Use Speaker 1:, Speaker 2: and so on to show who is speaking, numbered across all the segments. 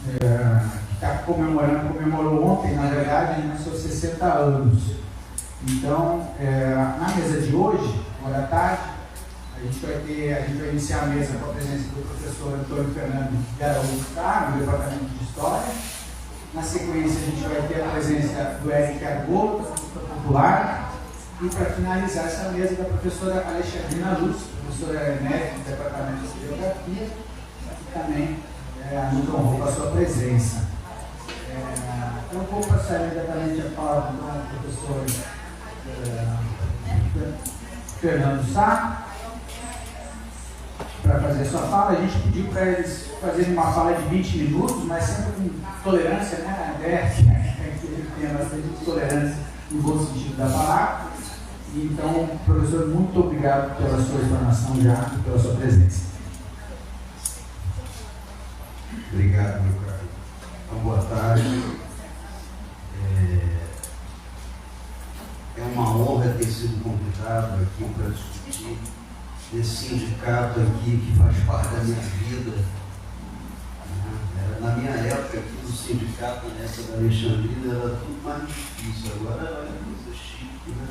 Speaker 1: que está comemorou ontem, na verdade, nos seus 60 anos. Então, na mesa de hoje, agora à tarde, a gente vai iniciar a mesa com a presença do professor Antônio Fernando de Araújo Sá, no Departamento de História. Na sequência, a gente vai ter a presença do Eric Argolo, da Cultura Popular. E para finalizar essa mesa, da professora Alexandrina Luz, professora emérita do Departamento de Geografia, que também nos honrou com a sua presença. Então, eu vou passar imediatamente a palavra para o professor Fernando Sá, para fazer a sua fala. A gente pediu para eles fazerem uma fala de 20 minutos, mas sempre com tolerância, né? A ideia é que ele tenha bastante tolerância no bom sentido da palavra. Então, professor, muito obrigado pela sua explanação já e pela sua presença.
Speaker 2: Obrigado, meu caro. Então, boa tarde. É uma honra ter sido convidado aqui para discutir esse sindicato aqui que faz parte da minha vida. Na minha época aqui do sindicato, na época da Alexandrina, era tudo mais difícil. Agora é coisa chique, né?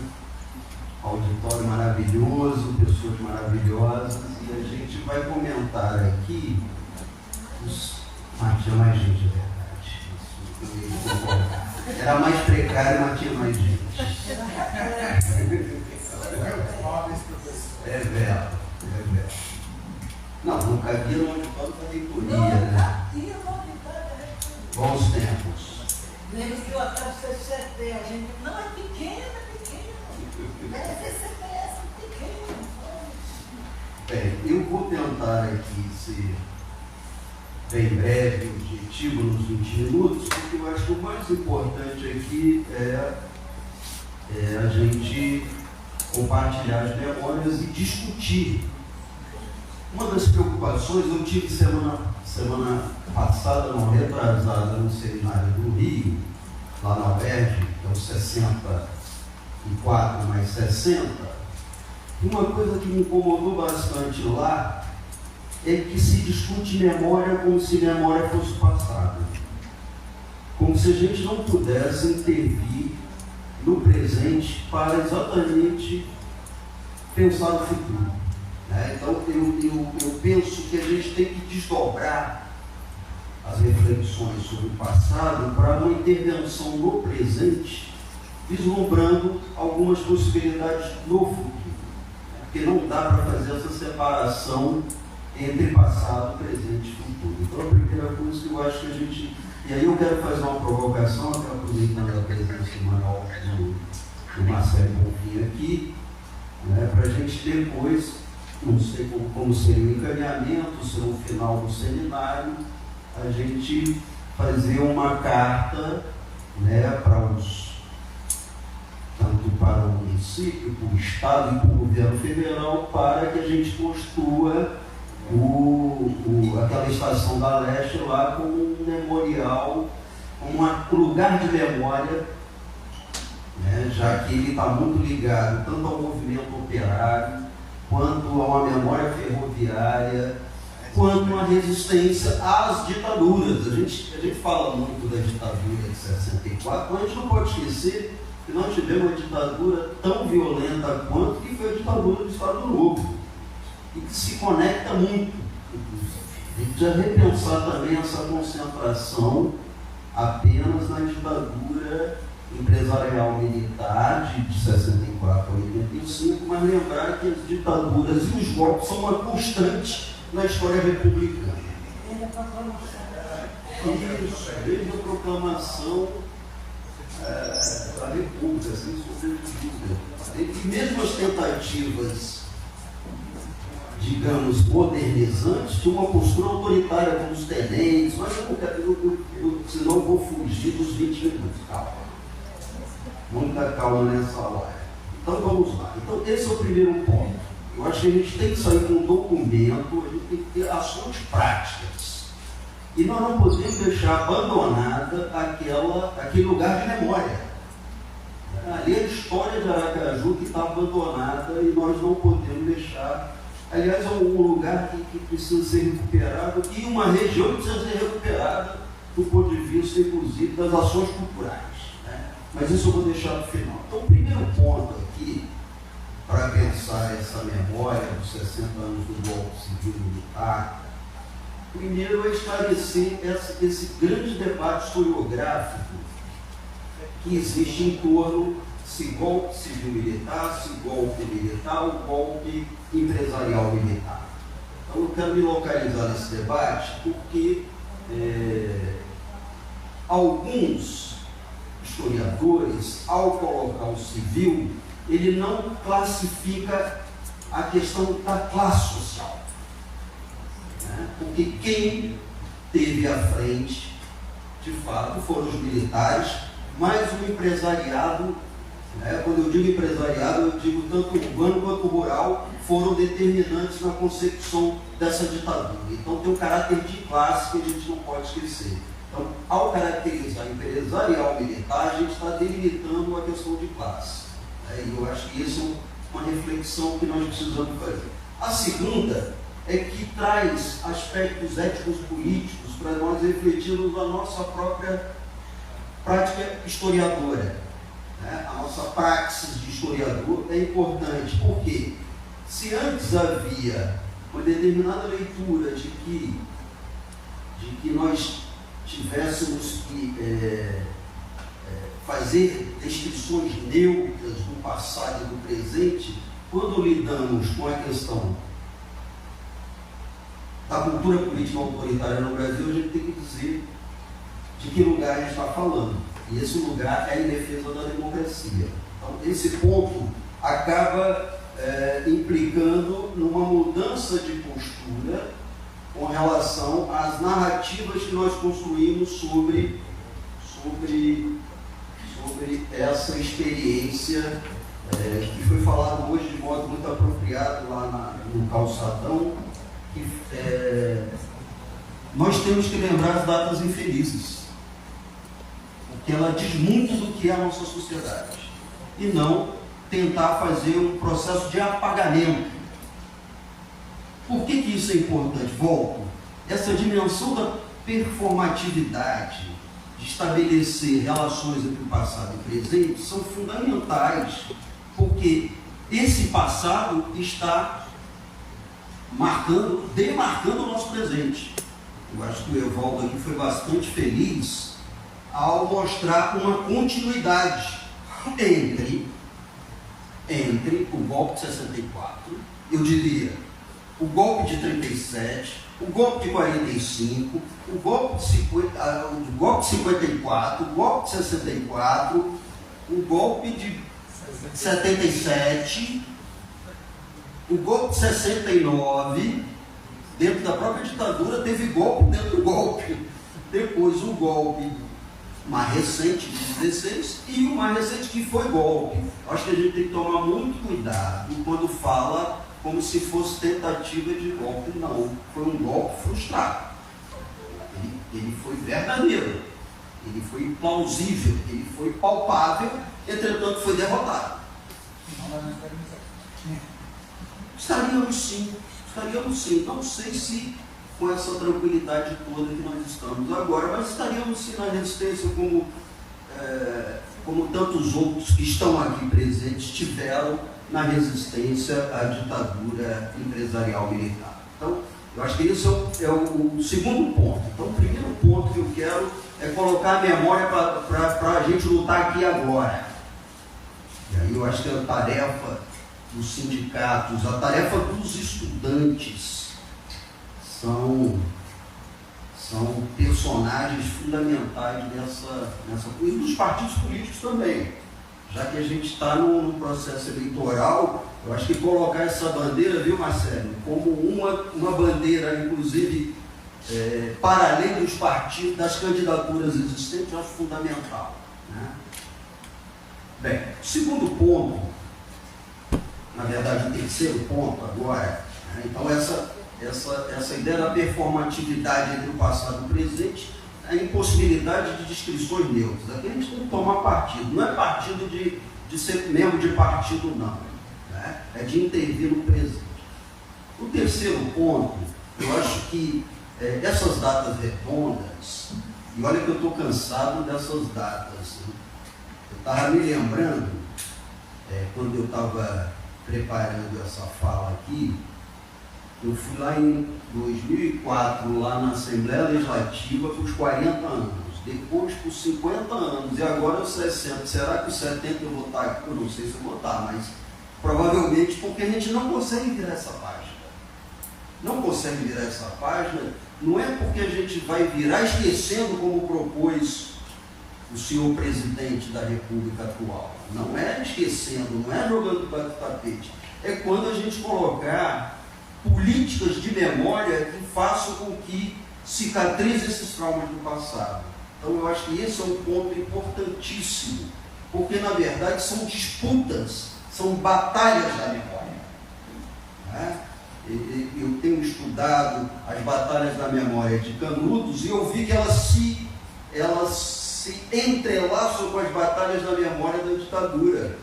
Speaker 2: Auditório maravilhoso, pessoas maravilhosas, e a gente vai comentar aqui tinha mais gente, é verdade. Era mais precário, mas tinha mais gente. É verdade. Não cabia no auditório da reitoria, né? Bons tempos.
Speaker 3: Lembro que eu até o CCT, a gente não é pequeno.
Speaker 2: Bem, eu vou tentar aqui ser bem breve, objetivo nos 20 minutos, porque eu acho que o mais importante aqui é a gente compartilhar as memórias e discutir. Uma das preocupações, eu tive semana passada, não retrasada, no seminário do Rio, lá na UERJ, que é o 64 mais 60, uma coisa que me incomodou bastante lá é que se discute memória como se memória fosse passado. Como se a gente não pudesse intervir no presente para exatamente pensar no futuro. Então, eu penso que a gente tem que desdobrar as reflexões sobre o passado para uma intervenção no presente, vislumbrando algumas possibilidades no futuro. Porque não dá para fazer essa separação entre passado, presente e futuro. Então, a primeira coisa que eu acho que a gente... E aí eu quero fazer uma provocação, até aproveitando a presença semanal do Marcelo Bonfim aqui, para a gente depois, não sei como seria o encaminhamento, se no final do seminário, a gente fazer uma carta tanto para o município, para o Estado e para o governo federal, para que a gente construa aquela estação da Leste lá como um memorial, como um lugar de memória, já que ele está muito ligado tanto ao movimento operário, quanto a uma memória ferroviária, quanto uma resistência às ditaduras. A gente fala muito da ditadura de 64, mas a gente não pode esquecer que nós tivemos uma ditadura tão violenta quanto que foi a ditadura do Estado Novo, e que se conecta muito. A gente precisa repensar também essa concentração apenas na ditadura empresarial militar de 64 a 85, mas lembrar que as ditaduras e os golpes são uma constante na história republicana. Desde a proclamação da República, sem sobrevivida. E mesmo as tentativas, digamos, modernizantes, tinha uma postura autoritária com os tenentes, mas eu não quero, senão eu vou fugir dos 20 minutos. Calma. Muita calma nessa hora. Então vamos lá. Então esse é o primeiro ponto. Eu acho que a gente tem que sair com um documento, a gente tem que ter ações práticas. E nós não podemos deixar abandonada aquele lugar de memória. Ali é a história de Aracaju que está abandonada e nós não podemos deixar. Aliás, é um lugar que precisa ser recuperado e uma região que precisa ser recuperada do ponto de vista, inclusive, das ações culturais, né? Mas isso eu vou deixar para o final. Então, o primeiro ponto aqui, para pensar essa memória dos 60 anos do golpe civil militar, primeiro é esclarecer esse grande debate historiográfico que existe em torno se golpe civil militar, se golpe militar ou golpe empresarial militar. Então eu quero me localizar nesse debate porque alguns historiadores, ao colocar o civil, ele não classifica a questão da classe social, né? Porque quem teve à frente, de fato, foram os militares, mas o empresariado, né? Quando eu digo empresariado, eu digo tanto urbano quanto rural, foram determinantes na concepção dessa ditadura. Então tem um caráter de classe que a gente não pode esquecer. Então, ao caracterizar empresarial militar, a gente está delimitando a questão de classe. E eu acho que isso é uma reflexão que nós precisamos fazer. A segunda é que traz aspectos éticos políticos para nós refletirmos a nossa própria prática historiadora, né? A nossa praxis de historiador é importante, porque se antes havia uma determinada leitura de que nós tivéssemos que fazer descrições neutras do passado e do presente, quando lidamos com a questão da cultura política autoritária no Brasil, a gente tem que dizer de que lugar a gente está falando. E esse lugar é em defesa da democracia. Então, esse ponto acaba implicando numa mudança de postura com relação às narrativas que nós construímos sobre essa experiência que foi falado hoje de modo muito apropriado lá no Calçadão, que nós temos que lembrar as datas infelizes, porque ela diz muito do que é a nossa sociedade, e não tentar fazer um processo de apagamento. Por que isso é importante? Volto. Essa dimensão da performatividade, de estabelecer relações entre o passado e o presente, são fundamentais, porque esse passado está demarcando o nosso presente. Eu acho que o Evaldo aqui foi bastante feliz ao mostrar uma continuidade entre o golpe de 64, eu diria, o golpe de 37, o golpe de 45, o golpe de 54, o golpe de 64, o golpe de 77, o golpe de 69, dentro da própria ditadura teve golpe dentro do golpe. Depois o golpe mais recente, de 16, e o mais recente que foi golpe. Acho que a gente tem que tomar muito cuidado quando fala como se fosse tentativa de golpe. Não, foi um golpe frustrado. Ele foi verdadeiro, ele foi plausível, ele foi palpável, entretanto foi derrotado. Estaríamos sim. Não sei se com essa tranquilidade toda que nós estamos agora, mas estaríamos sim na resistência como tantos outros que estão aqui presentes tiveram na resistência à ditadura empresarial militar. Então, eu acho que esse é o segundo ponto. Então, o primeiro ponto que eu quero é colocar a memória para a gente lutar aqui agora. E aí eu acho que a tarefa dos sindicatos, a tarefa dos estudantes são personagens fundamentais nessa coisa, e dos partidos políticos também. Já que a gente está num processo eleitoral, eu acho que colocar essa bandeira, viu, Marcelo, como uma bandeira, inclusive, para além dos partidos, das candidaturas existentes, eu acho fundamental, né? Bem, o segundo ponto, na verdade, o terceiro ponto agora, né? Então essa ideia da performatividade entre o passado e o presente, a impossibilidade de descrições neutras. Aqui a gente tem que tomar partido. Não é partido de ser membro de partido, não. Né? É de intervir no presente. O terceiro ponto, eu acho que essas datas redondas, E olha que eu estou cansado dessas datas. Eu estava me lembrando, quando eu estava preparando essa fala aqui, eu fui lá em 2004, lá na Assembleia Legislativa, por 40 anos, depois por 50 anos, e agora os 60. Será que os 70 eu vou estar aqui? Eu não sei se eu vou estar, mas provavelmente porque a gente não consegue virar essa página. Não consegue virar essa página, não é porque a gente vai virar esquecendo como propôs o senhor presidente da República atual. Não é esquecendo, não é jogando para o tapete. É quando a gente colocar políticas de memória que façam com que cicatrize esses traumas do passado. Então eu acho que esse é um ponto importantíssimo, porque na verdade são disputas, são batalhas da memória. Né? Eu tenho estudado as batalhas da memória de Canudos e eu vi que elas se entrelaçam com as batalhas da memória da ditadura.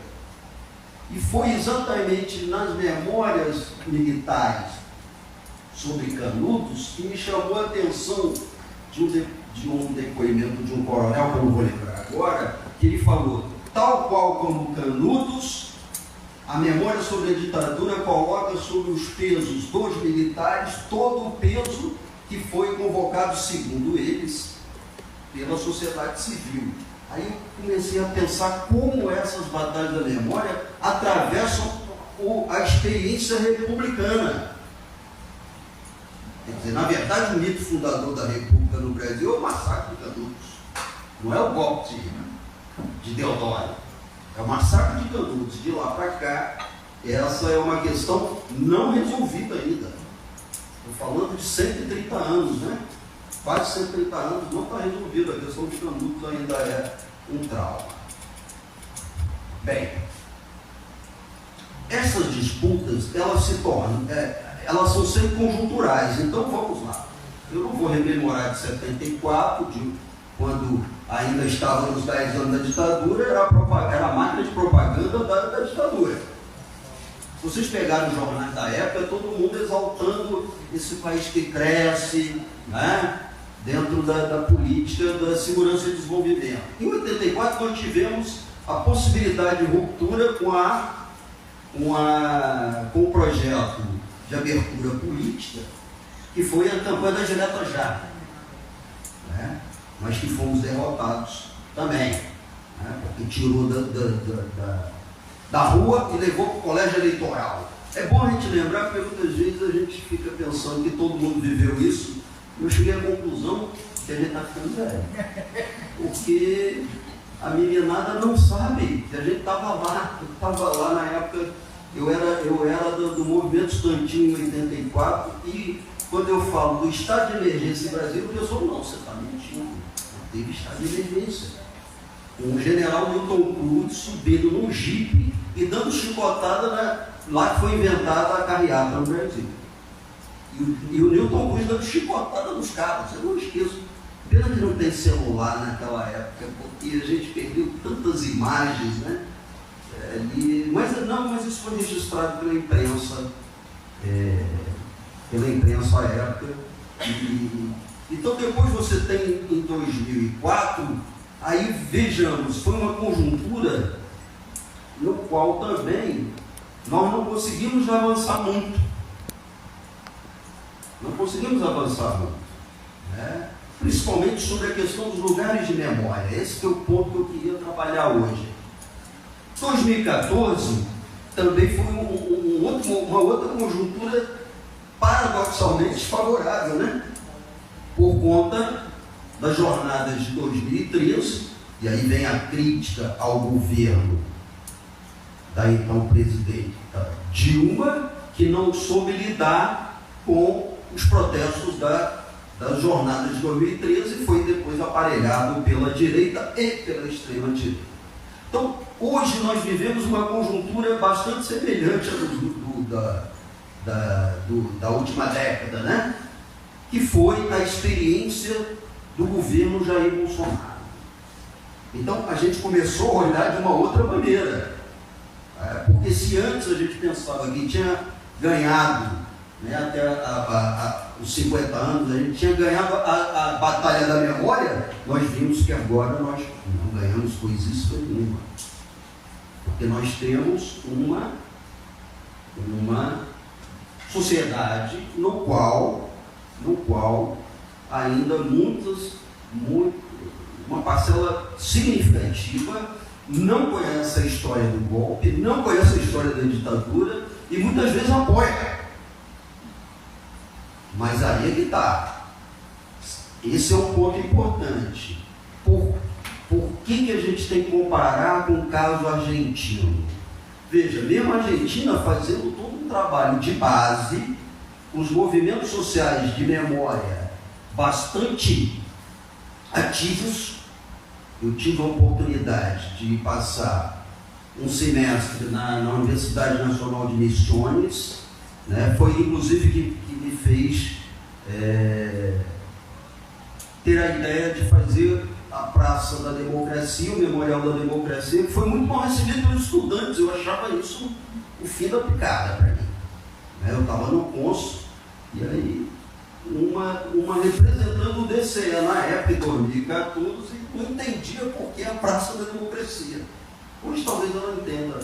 Speaker 2: E foi exatamente nas memórias militares sobre Canudos que me chamou a atenção de um depoimento de um coronel, que eu não vou lembrar agora, que ele falou: tal qual como Canudos, a memória sobre a ditadura coloca sobre os pesos dos militares todo o peso que foi convocado, segundo eles, pela sociedade civil. Aí eu comecei a pensar como essas batalhas da memória atravessam a experiência republicana. Quer dizer, na verdade, o mito fundador da República no Brasil é o massacre de Canudos. Não é o golpe de Deodoro. É o massacre de Canudos. De lá para cá, essa é uma questão não resolvida ainda. Estou falando de 130 anos, né? Quase 130 anos, não está resolvida. A questão de Canudos ainda é um trauma. Bem, essas disputas, elas se tornam, elas são sempre conjunturais. Então vamos lá. Eu não vou rememorar de 74, quando ainda estava nos 10 anos da ditadura, era a máquina de propaganda da ditadura. Vocês pegaram os jornais da época, todo mundo exaltando esse país que cresce, né, dentro da política da segurança e desenvolvimento. Em 84 nós tivemos a possibilidade de ruptura com o projeto de abertura política, que foi a campanha da Direta Já, né? Mas que fomos derrotados também, né? Porque tirou da rua e levou para o colégio eleitoral. É bom a gente lembrar, porque muitas vezes a gente fica pensando que todo mundo viveu isso. Eu cheguei à conclusão que a gente está ficando velho, porque a meninada não sabe que a gente estava lá. Eu estava lá na época, eu era do movimento estudantil em 84, e quando eu falo do estado de emergência em Brasil, o pessoal, não, você está mentindo, não teve estado de emergência. O general Newton Cruz subindo num jipe e dando chicotada lá que foi inventada a carreata no Brasil. E o Newton Cruz dando chicotada nos carros, eu não esqueço. Pena que não tem celular naquela época, porque a gente perdeu tantas imagens, né? Mas isso foi registrado pela imprensa à época. Então depois você tem em 2004, aí vejamos, foi uma conjuntura no qual também nós não conseguimos avançar muito. Não conseguimos avançar muito, né? Principalmente sobre a questão dos lugares de memória. Esse é o ponto que eu queria trabalhar hoje. 2014 também foi uma outra conjuntura paradoxalmente desfavorável, né? Por conta das jornadas de 2013, e aí vem a crítica ao governo da então presidenta Dilma, que não soube lidar com os protestos das jornadas de 2013 e foi depois aparelhado pela direita e pela extrema direita. Então, hoje nós vivemos uma conjuntura bastante semelhante da última década, né? Que foi a experiência do governo Jair Bolsonaro. Então, a gente começou a olhar de uma outra maneira. Porque se antes a gente pensava que tinha ganhado, né, até os 50 anos, a gente tinha ganhado a batalha da memória, nós vimos que agora nós não ganhamos coisíssima nenhuma. Porque nós temos uma sociedade no qual ainda uma parcela significativa não conhece a história do golpe, não conhece a história da ditadura e muitas vezes apoia. Mas aí é que está. Esse é um ponto importante. Por que a gente tem que comparar com o caso argentino? Veja, mesmo a Argentina fazendo todo um trabalho de base, os movimentos sociais de memória bastante ativos. Eu tive a oportunidade de passar um semestre na Universidade Nacional de Misiones, né? Foi inclusive que me fez ter a ideia de fazer a Praça da Democracia, o Memorial da Democracia, que foi muito mal recebido pelos estudantes. Eu achava isso o fim da picada para mim. Eu estava no curso, e aí uma representando o DCE na época, em 2014, não entendia por que a Praça da Democracia. Hoje talvez ela entenda,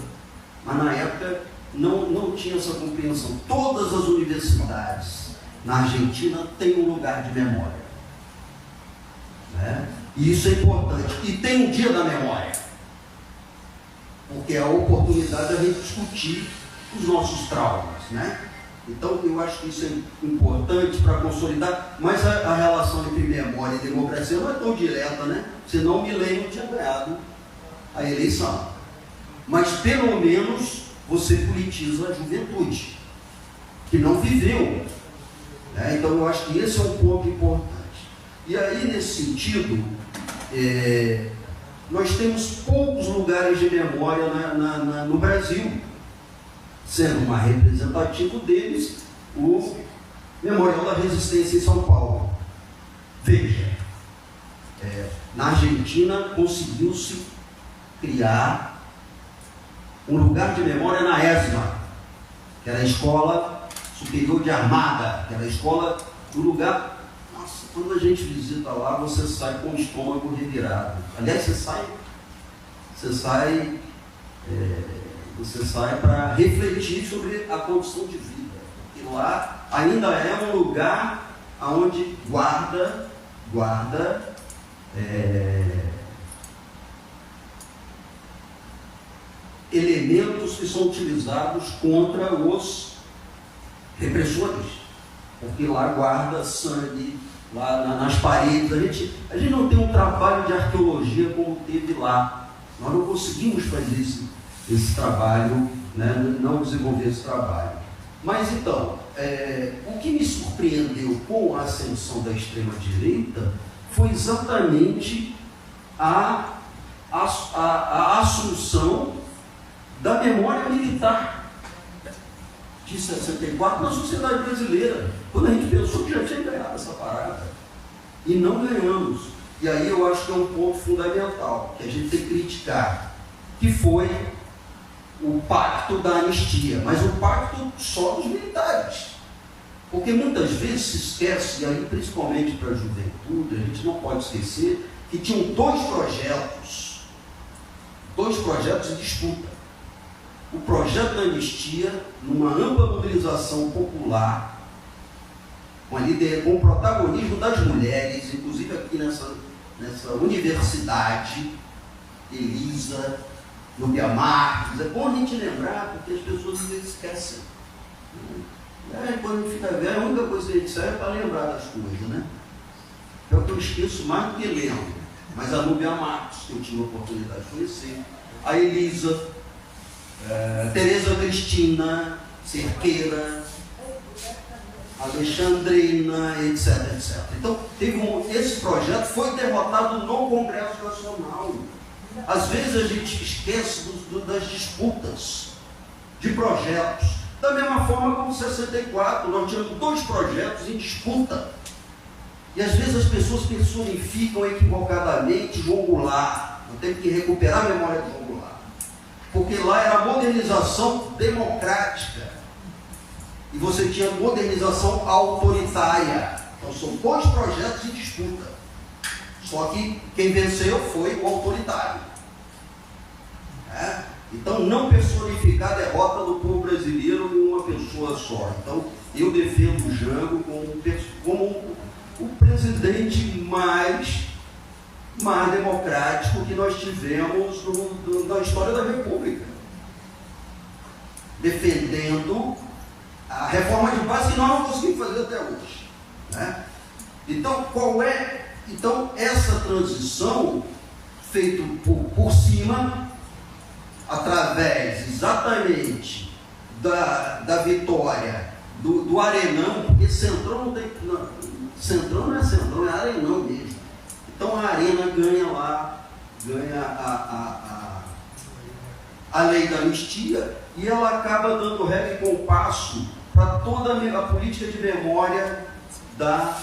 Speaker 2: mas na época não tinha essa compreensão. Todas as universidades na Argentina têm um lugar de memória, né? E isso é importante. E tem um dia da memória, porque é a oportunidade de a gente discutir os nossos traumas, né? Então, eu acho que isso é importante para consolidar, mas a relação entre memória e democracia não é tão direta, né? Senão o Milênio tinha ganhado a eleição. Mas, pelo menos, você politiza a juventude, que não viveu, né? Então, eu acho que esse é um ponto importante. E aí, nesse sentido, nós temos poucos lugares de memória no Brasil, sendo uma representativo deles o Memorial da Resistência em São Paulo. Veja, na Argentina conseguiu-se criar um lugar de memória na ESMA, que era a Escola Superior de Armada, que era a escola do lugar. Nossa, quando a gente visita lá, você sai com o estômago revirado. Aliás, você sai para refletir sobre a condição de vida, porque lá ainda é um lugar onde guarda elementos que são utilizados contra os repressores, porque lá guarda sangue, lá nas paredes. A gente não tem um trabalho de arqueologia como teve lá. Nós não conseguimos fazer esse trabalho, né? Não desenvolver esse trabalho. Mas então, o que me surpreendeu com a ascensão da extrema-direita foi exatamente a assunção da memória militar de 64 na sociedade brasileira, quando a gente pensou que já tinha ganhado essa parada, e não ganhamos. E aí eu acho que é um ponto fundamental que a gente tem que criticar, que foi o pacto da anistia, mas o pacto só dos militares, porque muitas vezes se esquece, e aí principalmente para a juventude, a gente não pode esquecer que tinham dois projetos em disputa. O projeto da anistia, numa ampla mobilização popular, com o protagonismo das mulheres, inclusive aqui nessa universidade, Elisa, Nubia Marques. É bom a gente lembrar, porque as pessoas às vezes esquecem. Quando a gente fica velho, a única coisa que a gente serve é para lembrar das coisas, né? É o que eu esqueço mais do que lembro. Mas a Nubia Marques, que eu tive a oportunidade de conhecer, a Elisa, Tereza Cristina, Cerqueira, Alexandrina, etc. Então, esse projeto foi derrotado no Congresso Nacional. Às vezes a gente esquece das disputas de projetos. Da mesma forma como 64, nós tínhamos dois projetos em disputa. E às vezes as pessoas personificam equivocadamente João Goulart. Eu tenho que recuperar a memória de João Goulart. Porque lá era a modernização democrática. e você tinha modernização autoritária. Então são dois projetos em disputa. Só que quem venceu foi o autoritário. Então não personificar a derrota do povo brasileiro em uma pessoa só. Então eu defendo o Jango como o presidente mais democrático que nós tivemos na história da República, defendendo a reforma de base que nós não conseguimos fazer até hoje, né? Então essa transição feita por cima, através exatamente da vitória do Arenão, porque Centrão não tem, Centrão não é Centrão, é Arenão mesmo. Então a Arena ganha a lei da anistia, e ela acaba dando regra e compasso para toda a política de memória da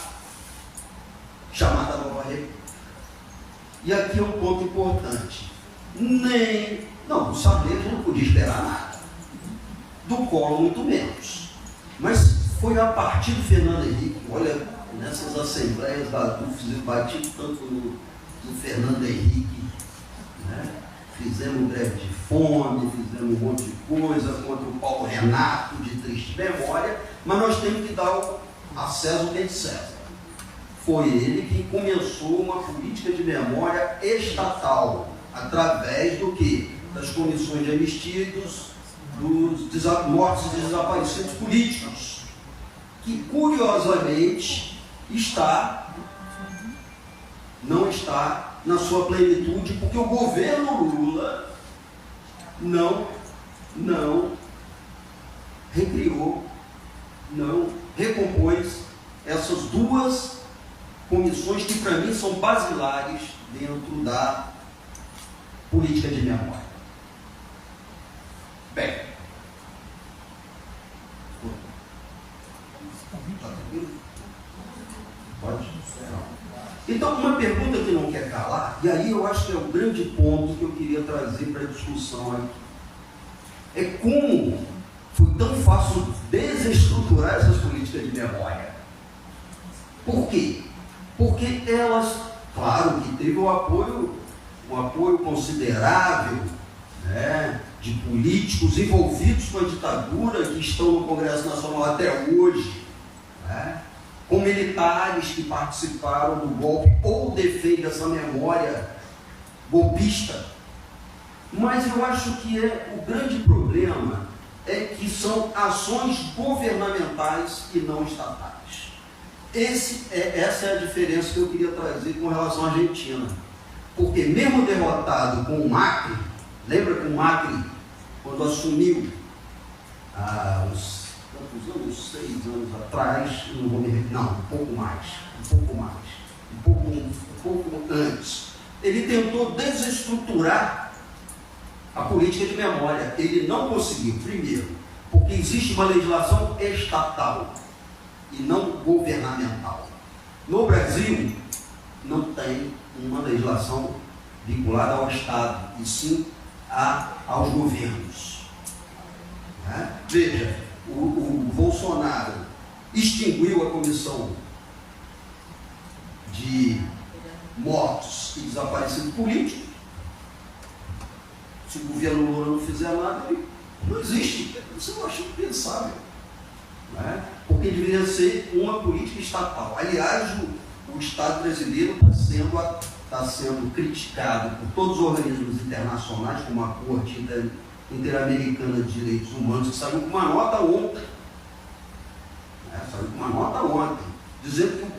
Speaker 2: chamada Nova República. E aqui é um ponto importante. O Saber não podia esperar nada. Do Collor, muito menos. Mas foi a partir do Fernando Henrique, olha, nessas assembleias da UFES, bati tanto no Fernando Henrique, né? Fizemos greve de fome, fizemos um monte de coisa contra o Paulo Renato, de triste memória, mas nós temos que dar a César o que é de César. Foi ele que começou uma política de memória estatal, através do quê? Das comissões de anistia e dos mortos e desaparecidos políticos, que curiosamente não está na sua plenitude, porque o governo Lula não recriou, não recompôs essas duas comissões que para mim são basilares dentro da política de memória. Bem, pode? Então, uma pergunta que não quer calar, e aí eu acho que é o grande ponto que eu queria trazer para a discussão aqui, é como foi tão fácil desestruturar essas políticas de memória. Por quê? Porque elas, claro que teve um apoio considerável, né, de políticos envolvidos com a ditadura, que estão no Congresso Nacional até hoje, né, com militares que participaram do golpe ou defendem essa memória golpista. Mas eu acho que o grande problema é que são ações governamentais e não estatais. Essa é a diferença que eu queria trazer com relação à Argentina. Porque mesmo derrotado com o Macri, lembra que o Macri, quando assumiu há uns 6 anos atrás, um pouco antes, ele tentou desestruturar a política de memória. Ele não conseguiu, primeiro, porque existe uma legislação estatal e não governamental. No Brasil, não tem uma legislação vinculada ao Estado, e sim aos governos. Né? Veja, o Bolsonaro extinguiu a comissão de mortos e desaparecidos políticos. Se o governo Lula não fizer nada, não existe. Isso eu acho impensável. Né? Porque deveria ser uma política estatal. Aliás, o Estado brasileiro está sendo criticado por todos os organismos internacionais, como a Corte Interamericana de Direitos Humanos, que saiu com uma nota ontem. Dizendo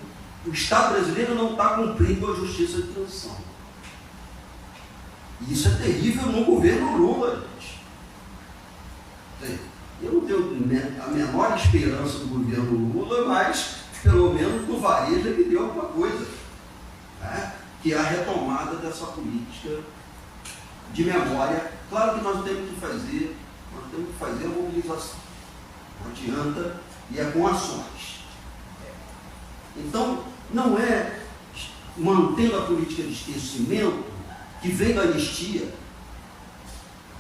Speaker 2: que o Estado brasileiro não está cumprindo a justiça de transição. E isso é terrível no governo Lula, gente. Eu não tenho a menor esperança do governo Lula, mas pelo menos no varejo ele deu alguma coisa, né? Que é a retomada dessa política de memória. Claro que nós temos que fazer a mobilização. Não adianta, e é com ações. Então, não é mantendo a política de esquecimento que vem da anistia,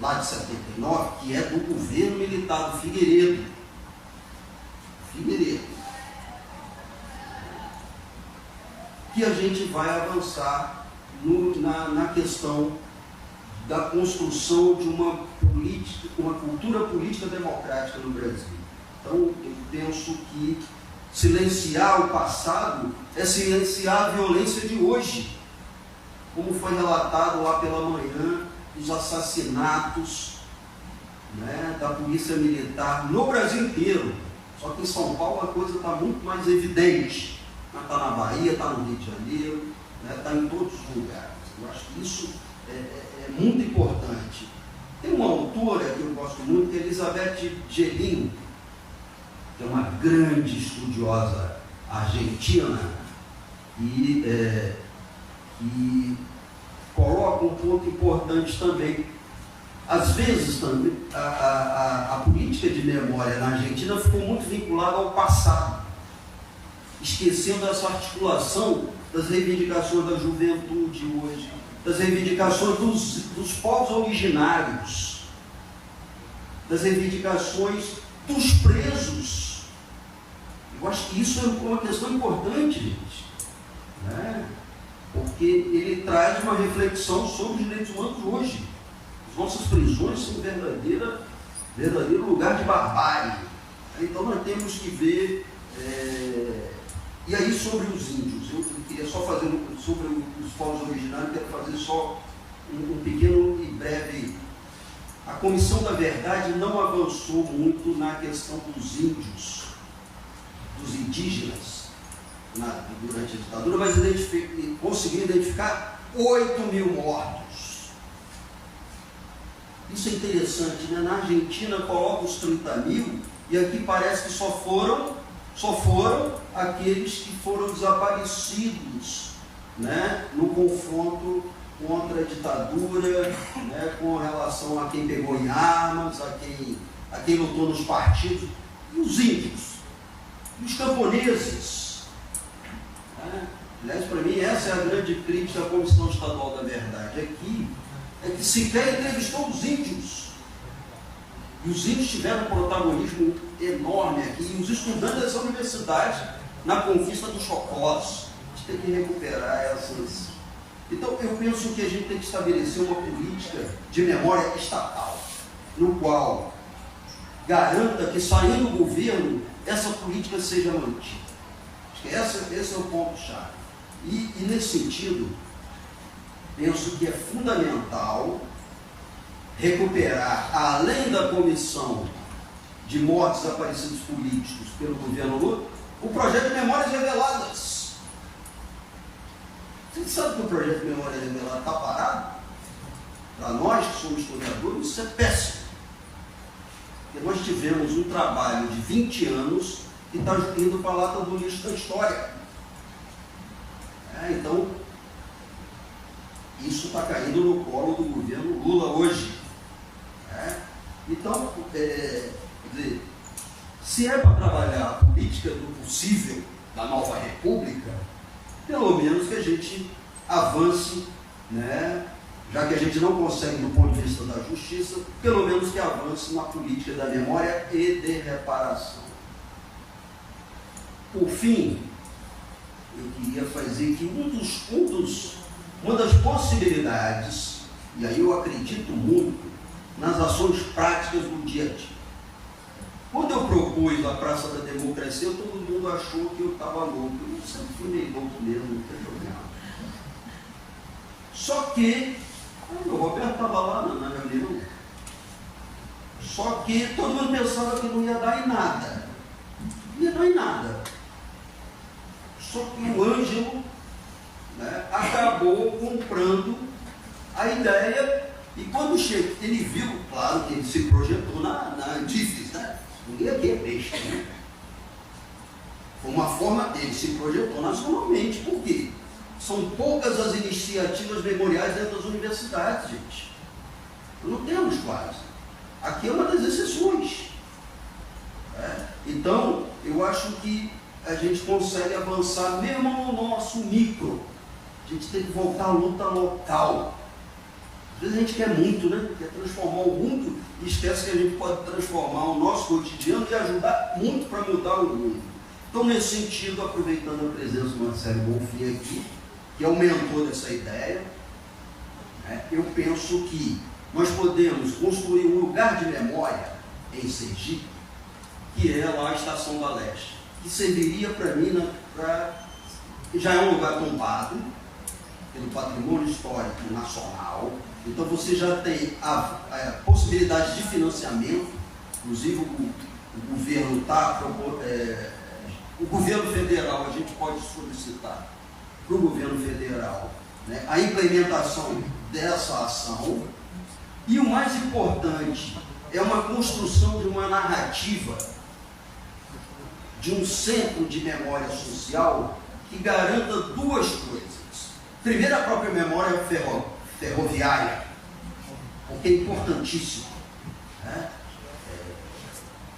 Speaker 2: lá de 79, que é do governo militar do Figueiredo. fevereiro, que a gente vai avançar na questão da construção de uma cultura política democrática no Brasil. Então, eu penso que silenciar o passado é silenciar a violência de hoje, como foi relatado lá pela manhã, os assassinatos, né, da polícia militar no Brasil inteiro. Só que em São Paulo a coisa está muito mais evidente. Está na Bahia, está no Rio de Janeiro, está, né, em todos os lugares. Eu acho que isso é muito importante. Tem uma autora que eu gosto muito, que é Elizabeth Gelin, que é uma grande estudiosa argentina, e coloca um ponto importante também. Às vezes, também, a política de memória na Argentina ficou muito vinculada ao passado, esquecendo essa articulação das reivindicações da juventude hoje, das reivindicações dos povos originários, das reivindicações dos presos. Eu acho que isso é uma questão importante, gente, né? Porque ele traz uma reflexão sobre os direitos humanos hoje. As nossas prisões são um verdadeiro lugar de barbárie. Então nós temos que ver. E aí, sobre os índios, eu queria só fazer sobre os povos originários, quero fazer só um pequeno e breve. A Comissão da Verdade não avançou muito na questão dos índios, dos indígenas, durante a ditadura, mas conseguiu identificar 8.000 mortos. Isso é interessante, né? Na Argentina coloca os 30.000 e aqui parece que só foram aqueles que foram desaparecidos, né, no confronto contra a ditadura, né, com relação a quem pegou em armas, a quem lutou nos partidos, e os índios, e os camponeses. Né? Aliás, para mim, essa é a grande crítica à Comissão Estadual da Verdade. É que sequer entrevistou os índios. E os índios tiveram um protagonismo enorme aqui, e os estudantes dessa universidade na conquista dos chocós. A gente tem que recuperar essas. Então, eu penso que a gente tem que estabelecer uma política de memória estatal, no qual garanta que, saindo do governo, essa política seja mantida. Acho que esse é o ponto-chave. E nesse sentido, penso que é fundamental recuperar, além da comissão de mortes e desaparecidos políticos pelo governo Lula, o projeto de memórias reveladas. Você sabe que o projeto de memórias reveladas está parado? Para nós que somos historiadores, isso é péssimo. Porque nós tivemos um trabalho de 20 anos que está indo para a lata do lixo da história. Então, isso está caindo no colo do governo Lula hoje. Então, quer dizer, se é para trabalhar a política do possível da nova república, pelo menos que a gente avance, né, já que a gente não consegue do ponto de vista da justiça, pelo menos que avance na política da memória e de reparação. Por fim, eu queria fazer que uma das possibilidades, e aí eu acredito muito, nas ações práticas do dia a dia. Quando eu propus a Praça da Democracia, todo mundo achou que eu estava louco. Eu sempre fui meio louco mesmo, não tem problema. Só que, o Roberto estava lá na reunião, só que todo mundo pensava que não ia dar em nada. Não ia dar em nada. Só que o Ângelo, né, acabou comprando a ideia. E quando chega, ele viu, claro, que ele se projetou na Andifes, né? Ninguém aqui é besta, né? Foi uma forma dele, se projetou nacionalmente. Por quê? São poucas as iniciativas memoriais dentro das universidades, gente. Não temos quase. Aqui é uma das exceções. Então, eu acho que a gente consegue avançar mesmo no nosso micro. A gente tem que voltar à luta local. Às vezes a gente quer muito, né? Quer transformar o mundo e esquece que a gente pode transformar o nosso cotidiano e ajudar muito para mudar o mundo. Então, nesse sentido, aproveitando a presença do Marcelo Bonfim aqui, que é o mentor dessa ideia, né, eu penso que nós podemos construir um lugar de memória em Sergipe, que é lá a Estação da Leste, que serviria para mim, já é um lugar tombado pelo patrimônio histórico nacional. Então você já tem a possibilidade de financiamento, inclusive o governo o governo federal, a gente pode solicitar para o governo federal, né, a implementação dessa ação. E o mais importante é uma construção de uma narrativa, de um centro de memória social que garanta duas coisas. Primeiro, a própria memória ferroviária, porque é importantíssimo, né?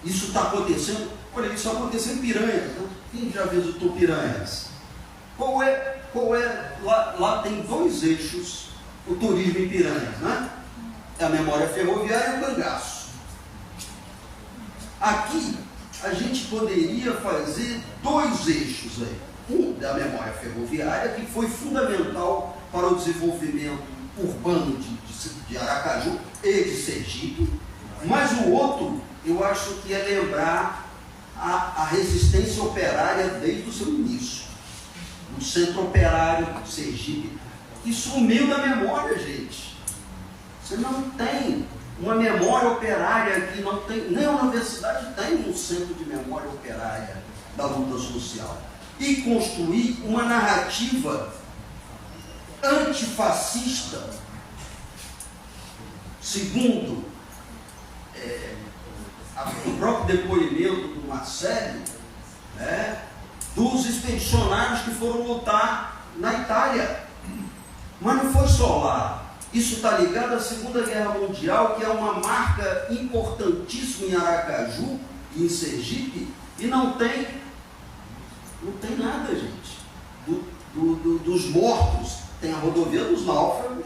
Speaker 2: Isso está acontecendo, olha, isso aconteceu em Piranhas, né? Quem já visitou Piranhas? Lá tem dois eixos, o turismo em Piranhas, né? É a memória ferroviária e o cangaço. Aqui, a gente poderia fazer dois eixos aí. Um da memória ferroviária, que foi fundamental para o desenvolvimento urbano de Aracaju e de Sergipe, mas o outro, eu acho que é lembrar a resistência operária desde o seu início. O centro operário de Sergipe, que sumiu da memória, gente. Você não tem uma memória operária aqui, não tem, nem a universidade tem um centro de memória operária da luta social. E construir uma narrativa antifascista, segundo o próprio depoimento do Marcelo, né, dos expedicionários que foram lutar na Itália. Mas não foi só lá. Isso está ligado à Segunda Guerra Mundial, que é uma marca importantíssima em Aracaju e em Sergipe, e não tem nada, gente. Dos mortos, tem a rodovia dos náufragos,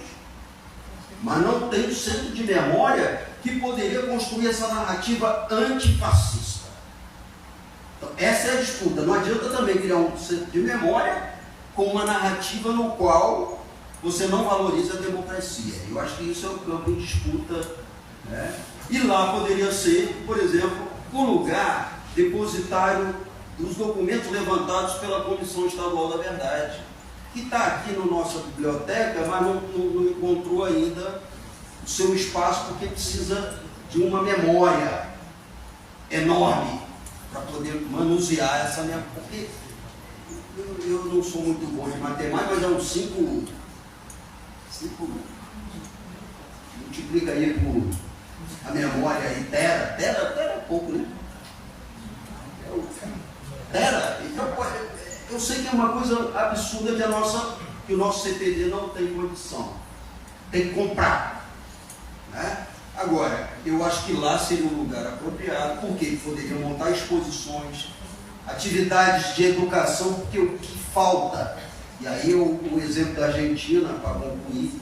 Speaker 2: mas não tem o centro de memória que poderia construir essa narrativa antifascista. Então, essa é a disputa. Não adianta também criar um centro de memória com uma narrativa no qual você não valoriza a democracia. Eu acho que isso é o campo de disputa, né? E lá poderia ser, por exemplo, o lugar depositário dos documentos levantados pela Comissão Estadual da Verdade, que está aqui na nossa biblioteca, mas não encontrou ainda o seu espaço, porque precisa de uma memória enorme para poder manusear essa memória. Porque eu não sou muito bom de matemática, mas é uns 5 multiplica aí por a memória aí, tera é pouco, né? Então, eu sei que é uma coisa absurda que o nosso CPD não tem condição, tem que comprar, né? Agora, eu acho que lá seria um lugar apropriado, porque poderiam montar exposições, atividades de educação, porque o que falta, e aí o exemplo da Argentina, para concluir,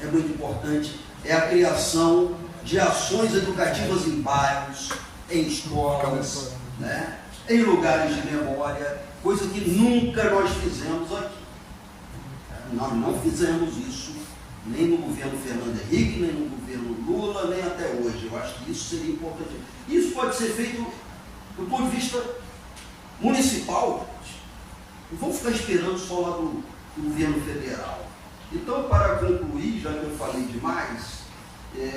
Speaker 2: é muito importante, é a criação de ações educativas em bairros, em escolas, né? Em lugares de memória, coisa que nunca nós fizemos aqui. Nós não fizemos isso, nem no governo Fernando Henrique, nem no governo Lula, nem até hoje. Eu acho que isso seria importante. Isso pode ser feito do ponto de vista municipal. Não vamos ficar esperando só lá do governo federal. Então, para concluir, já que eu falei demais,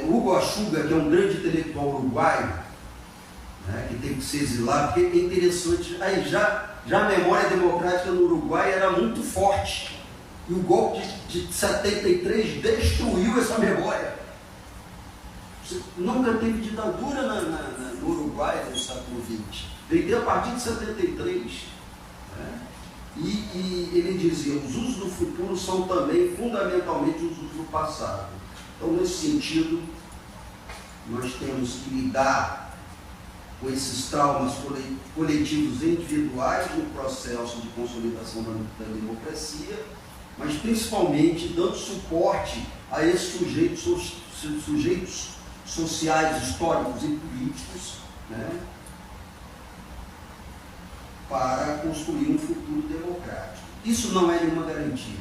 Speaker 2: Hugo Achuga, que é um grande intelectual uruguaio, né, que tem que ser exilado, porque é interessante, aí já a memória democrática no Uruguai era muito forte, e o golpe de 73 destruiu essa memória. Nunca teve ditadura no Uruguai no século XX, veio a partir de 73, né? E ele dizia, os usos do futuro são também fundamentalmente os usos do passado. Então, nesse sentido, nós temos que lidar com esses traumas coletivos e individuais no processo de consolidação da democracia, mas principalmente dando suporte a esses sujeitos sociais, históricos e políticos, né, para construir um futuro democrático. Isso não é nenhuma garantia.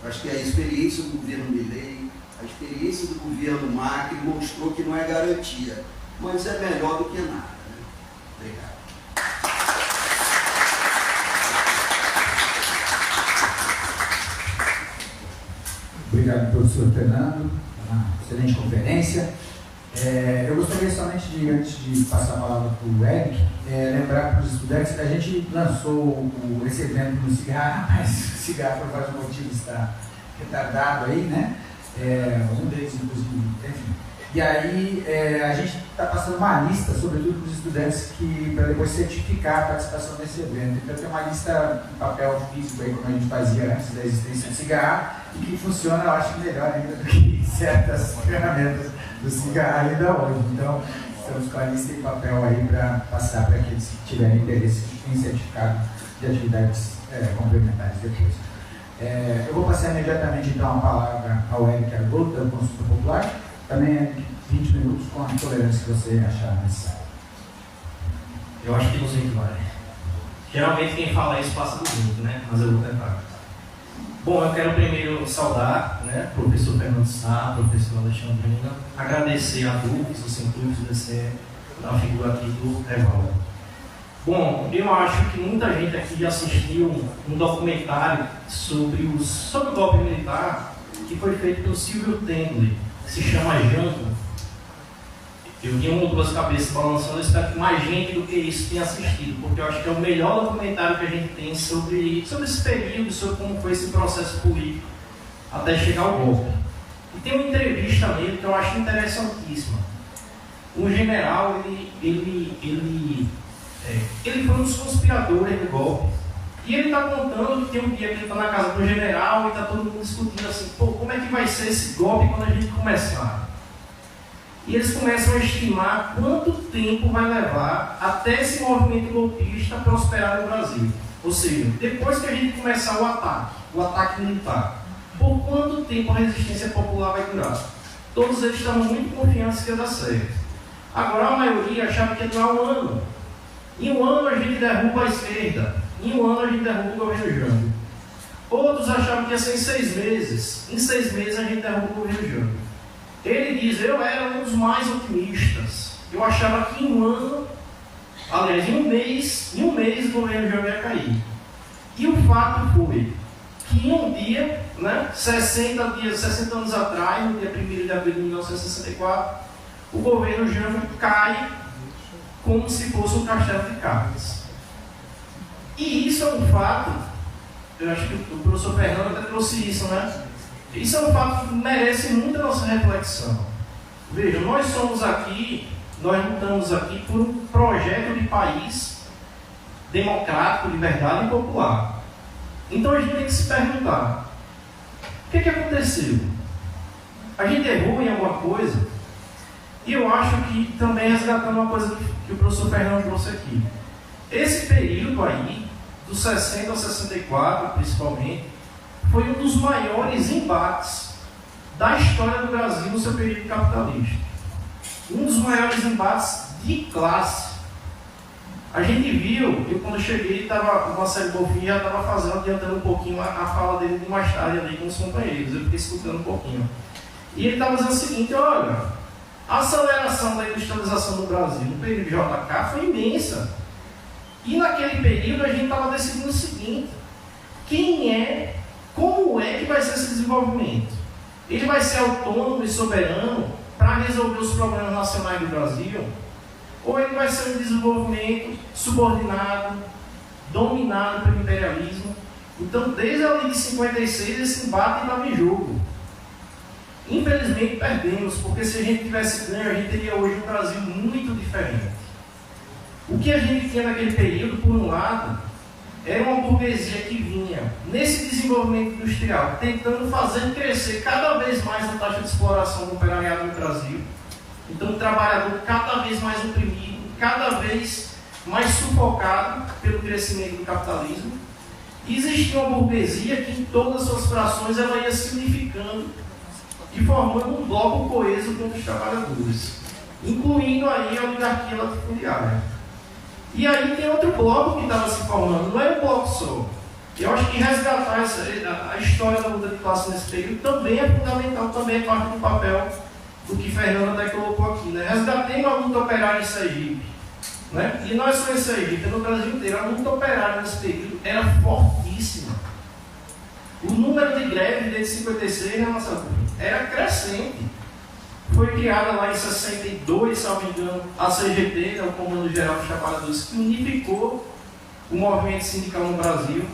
Speaker 2: Acho que a experiência do governo Milei, a experiência do governo Macri mostrou que não é garantia, mas é melhor do que nada. Né? Obrigado.
Speaker 1: Obrigado, professor Fernando, uma excelente conferência. Eu gostaria somente de, antes de passar a palavra para o Eric, lembrar para os estudantes que a gente lançou esse evento no Cigarra, mas o Cigarra, por vários motivos, está retardado aí, né? Um deles, inclusive, enfim. E aí a gente está passando uma lista, sobretudo para os estudantes, para depois certificar a participação nesse evento. Então tem uma lista em papel físico, aí, como a gente fazia antes da existência do Cigarra, e que funciona, eu acho, melhor ainda do que certas ferramentas do Cigarra ainda hoje. Então, estamos com a lista em papel aí para passar para aqueles que tiverem interesse em certificado de atividades complementares depois. Eu vou passar imediatamente, então, a palavra ao Eric Argotto, da Consulta Popular. Também é 20 minutos com a tolerância que você achar necessário.
Speaker 4: Eu acho que não sei o que vai. Geralmente quem fala isso passa do mundo, né? Mas eu vou tentar. Bom, eu quero primeiro saudar, né, o professor Fernando Sá, o professor Alexandrina, agradecer a Dux, o científico de ser a figura aqui do Evaldo. Bom, eu acho que muita gente aqui assistiu um documentário sobre o golpe militar que foi feito pelo Silvio Tendler, que se chama Jango. Eu tinha uma ou duas cabeças balançando, eu espero que mais gente do que isso tenha assistido, porque eu acho que é o melhor documentário que a gente tem sobre esse período, sobre como foi esse processo político até chegar ao golpe. E tem uma entrevista nele que eu acho interessantíssima. Um general, ele foi um dos conspiradores do golpe. E ele está contando que tem um dia que ele está na casa do general e está todo mundo discutindo assim, como é que vai ser esse golpe quando a gente começar? E eles começam a estimar quanto tempo vai levar até esse movimento golpista prosperar no Brasil. Ou seja, depois que a gente começar o ataque militar, por quanto tempo a resistência popular vai durar? Todos eles estavam muito confiantes que ia dar certo. Agora a maioria achava que ia durar um ano. Em um ano a gente derruba a esquerda. Em um ano a gente derruba o governo Jango. Outros achavam que ia ser em 6 meses. Em 6 meses a gente derruba o governo Jango. Ele diz, eu era um dos mais otimistas. Eu achava que em um ano, aliás, em um mês o governo Jango ia cair. E o fato foi que em um dia, né, 60 anos atrás, no dia 1º de abril de 1964, o governo Jango cai como se fosse um castelo de cartas. E isso é um fato, eu acho que o professor Fernando até trouxe isso, né? Isso é um fato que merece muita nossa reflexão. Veja, nós lutamos aqui por um projeto de país democrático, liberdade e popular. Então a gente tem que se perguntar, o que aconteceu? A gente errou em alguma coisa? E eu acho que também resgatando uma coisa que o professor Fernando trouxe aqui. Esse período aí, dos 60 a 64 principalmente, foi um dos maiores embates da história do Brasil no seu período capitalista. Um dos maiores embates de classe. A gente viu, eu quando cheguei, o Marcelo Bonfim já estava adiantando um pouquinho a fala dele de mais tarde ali com os companheiros, eu fiquei escutando um pouquinho. E ele estava dizendo o seguinte, olha, a aceleração da industrialização no Brasil no período de JK foi imensa. E naquele período a gente estava decidindo o seguinte, como é que vai ser esse desenvolvimento? Ele vai ser autônomo e soberano para resolver os problemas nacionais do Brasil? Ou ele vai ser um desenvolvimento subordinado, dominado pelo imperialismo? Então, desde a lei de 56, esse embate estava em jogo. Infelizmente, perdemos, porque se a gente tivesse ganho, a gente teria hoje um Brasil muito diferente. O que a gente tinha naquele período, por um lado, era uma burguesia que vinha, nesse desenvolvimento industrial, tentando fazer crescer cada vez mais a taxa de exploração do operariado no Brasil. Então, o trabalhador cada vez mais oprimido, cada vez mais sufocado pelo crescimento do capitalismo. E existia uma burguesia que em todas as suas frações ela ia se unificando e formando um bloco coeso contra os trabalhadores, incluindo aí a oligarquia latifundiária. E aí tem outro bloco que estava se formando, não é um bloco só. Eu acho que resgatar a história da luta de classe nesse período também é fundamental, também é parte do papel do que Fernando até colocou aqui, né? Resgatemos a luta operária em Sergipe, né? E não é só em Sergipe, é no Brasil inteiro. A luta operária nesse período era fortíssima. O número de greves desde 56 na nossa luta era crescente. Foi criada lá em 62, se não me engano, a CGT, né, o Comando Geral dos Trabalhadores, que unificou o movimento sindical no Brasil.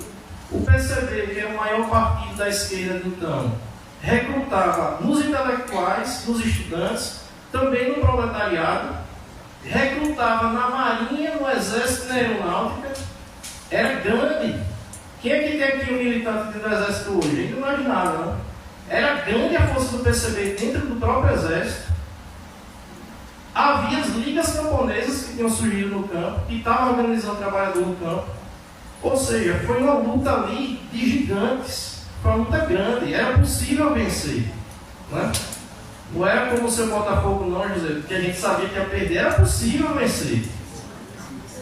Speaker 4: O PCB, que é o maior partido da esquerda de então, recrutava nos intelectuais, nos estudantes, também no proletariado, recrutava na Marinha, no Exército e na Aeronáutica. Era grande. Quem é que tem aqui um militante do Exército hoje? A gente não imaginava, não? Era grande a força do PCB dentro do próprio Exército. Havia as ligas camponesas que tinham surgido no campo, que estavam organizando o trabalhador no campo. Ou seja, foi uma luta ali de gigantes, foi uma luta grande, era possível vencer. Né? Não era como o seu Botafogo não, José, que a gente sabia que ia perder, era possível vencer.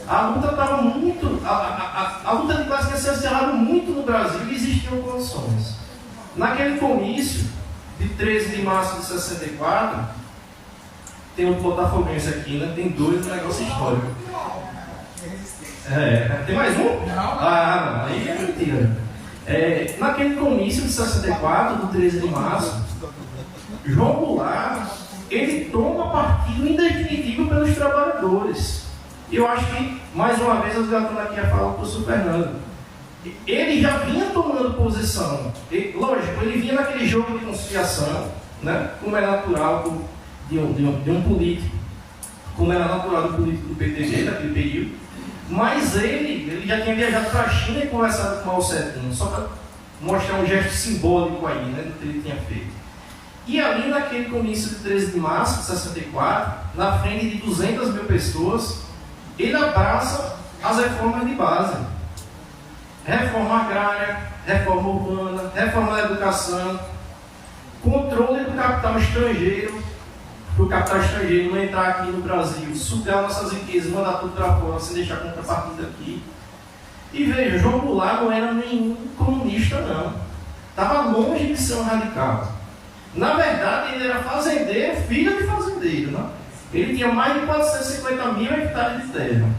Speaker 4: A luta estava muito, a luta de classe tinha se encerrado muito no Brasil e existiam condições. Naquele comício de 13 de março de 64, tem um botafoguense aqui, né? Tem dois, um negócio histórico. Tem mais um?
Speaker 1: Não.
Speaker 4: Não, aí é mentira. Naquele comício de 64, do 13 de março, João Goulart, ele toma partido em definitivo pelos trabalhadores. Eu acho que, mais uma vez, eu estou aqui a fala do professor Fernando. Ele já vinha tomando posição. Lógico, ele vinha naquele jogo de conciliação, né? Como é natural de um político, como era natural do político do PTG naquele período. Mas ele já tinha viajado para a China e conversado com o Mao Tse-tung, só para mostrar um gesto simbólico aí, né, do que ele tinha feito. E ali naquele comício de 13 de março de 64, na frente de 200 mil pessoas, ele abraça as reformas de base. Reforma agrária, reforma urbana, reforma da educação, controle do capital estrangeiro, para o capital estrangeiro não entrar aqui no Brasil, sugar nossas riquezas, mandar tudo para fora, sem deixar contrapartida aqui. E veja, João Goulart não era nenhum comunista, não. Estava longe de ser um radical. Na verdade, ele era fazendeiro, filho de fazendeiro. Não? Ele tinha mais de 450 mil hectares de terra.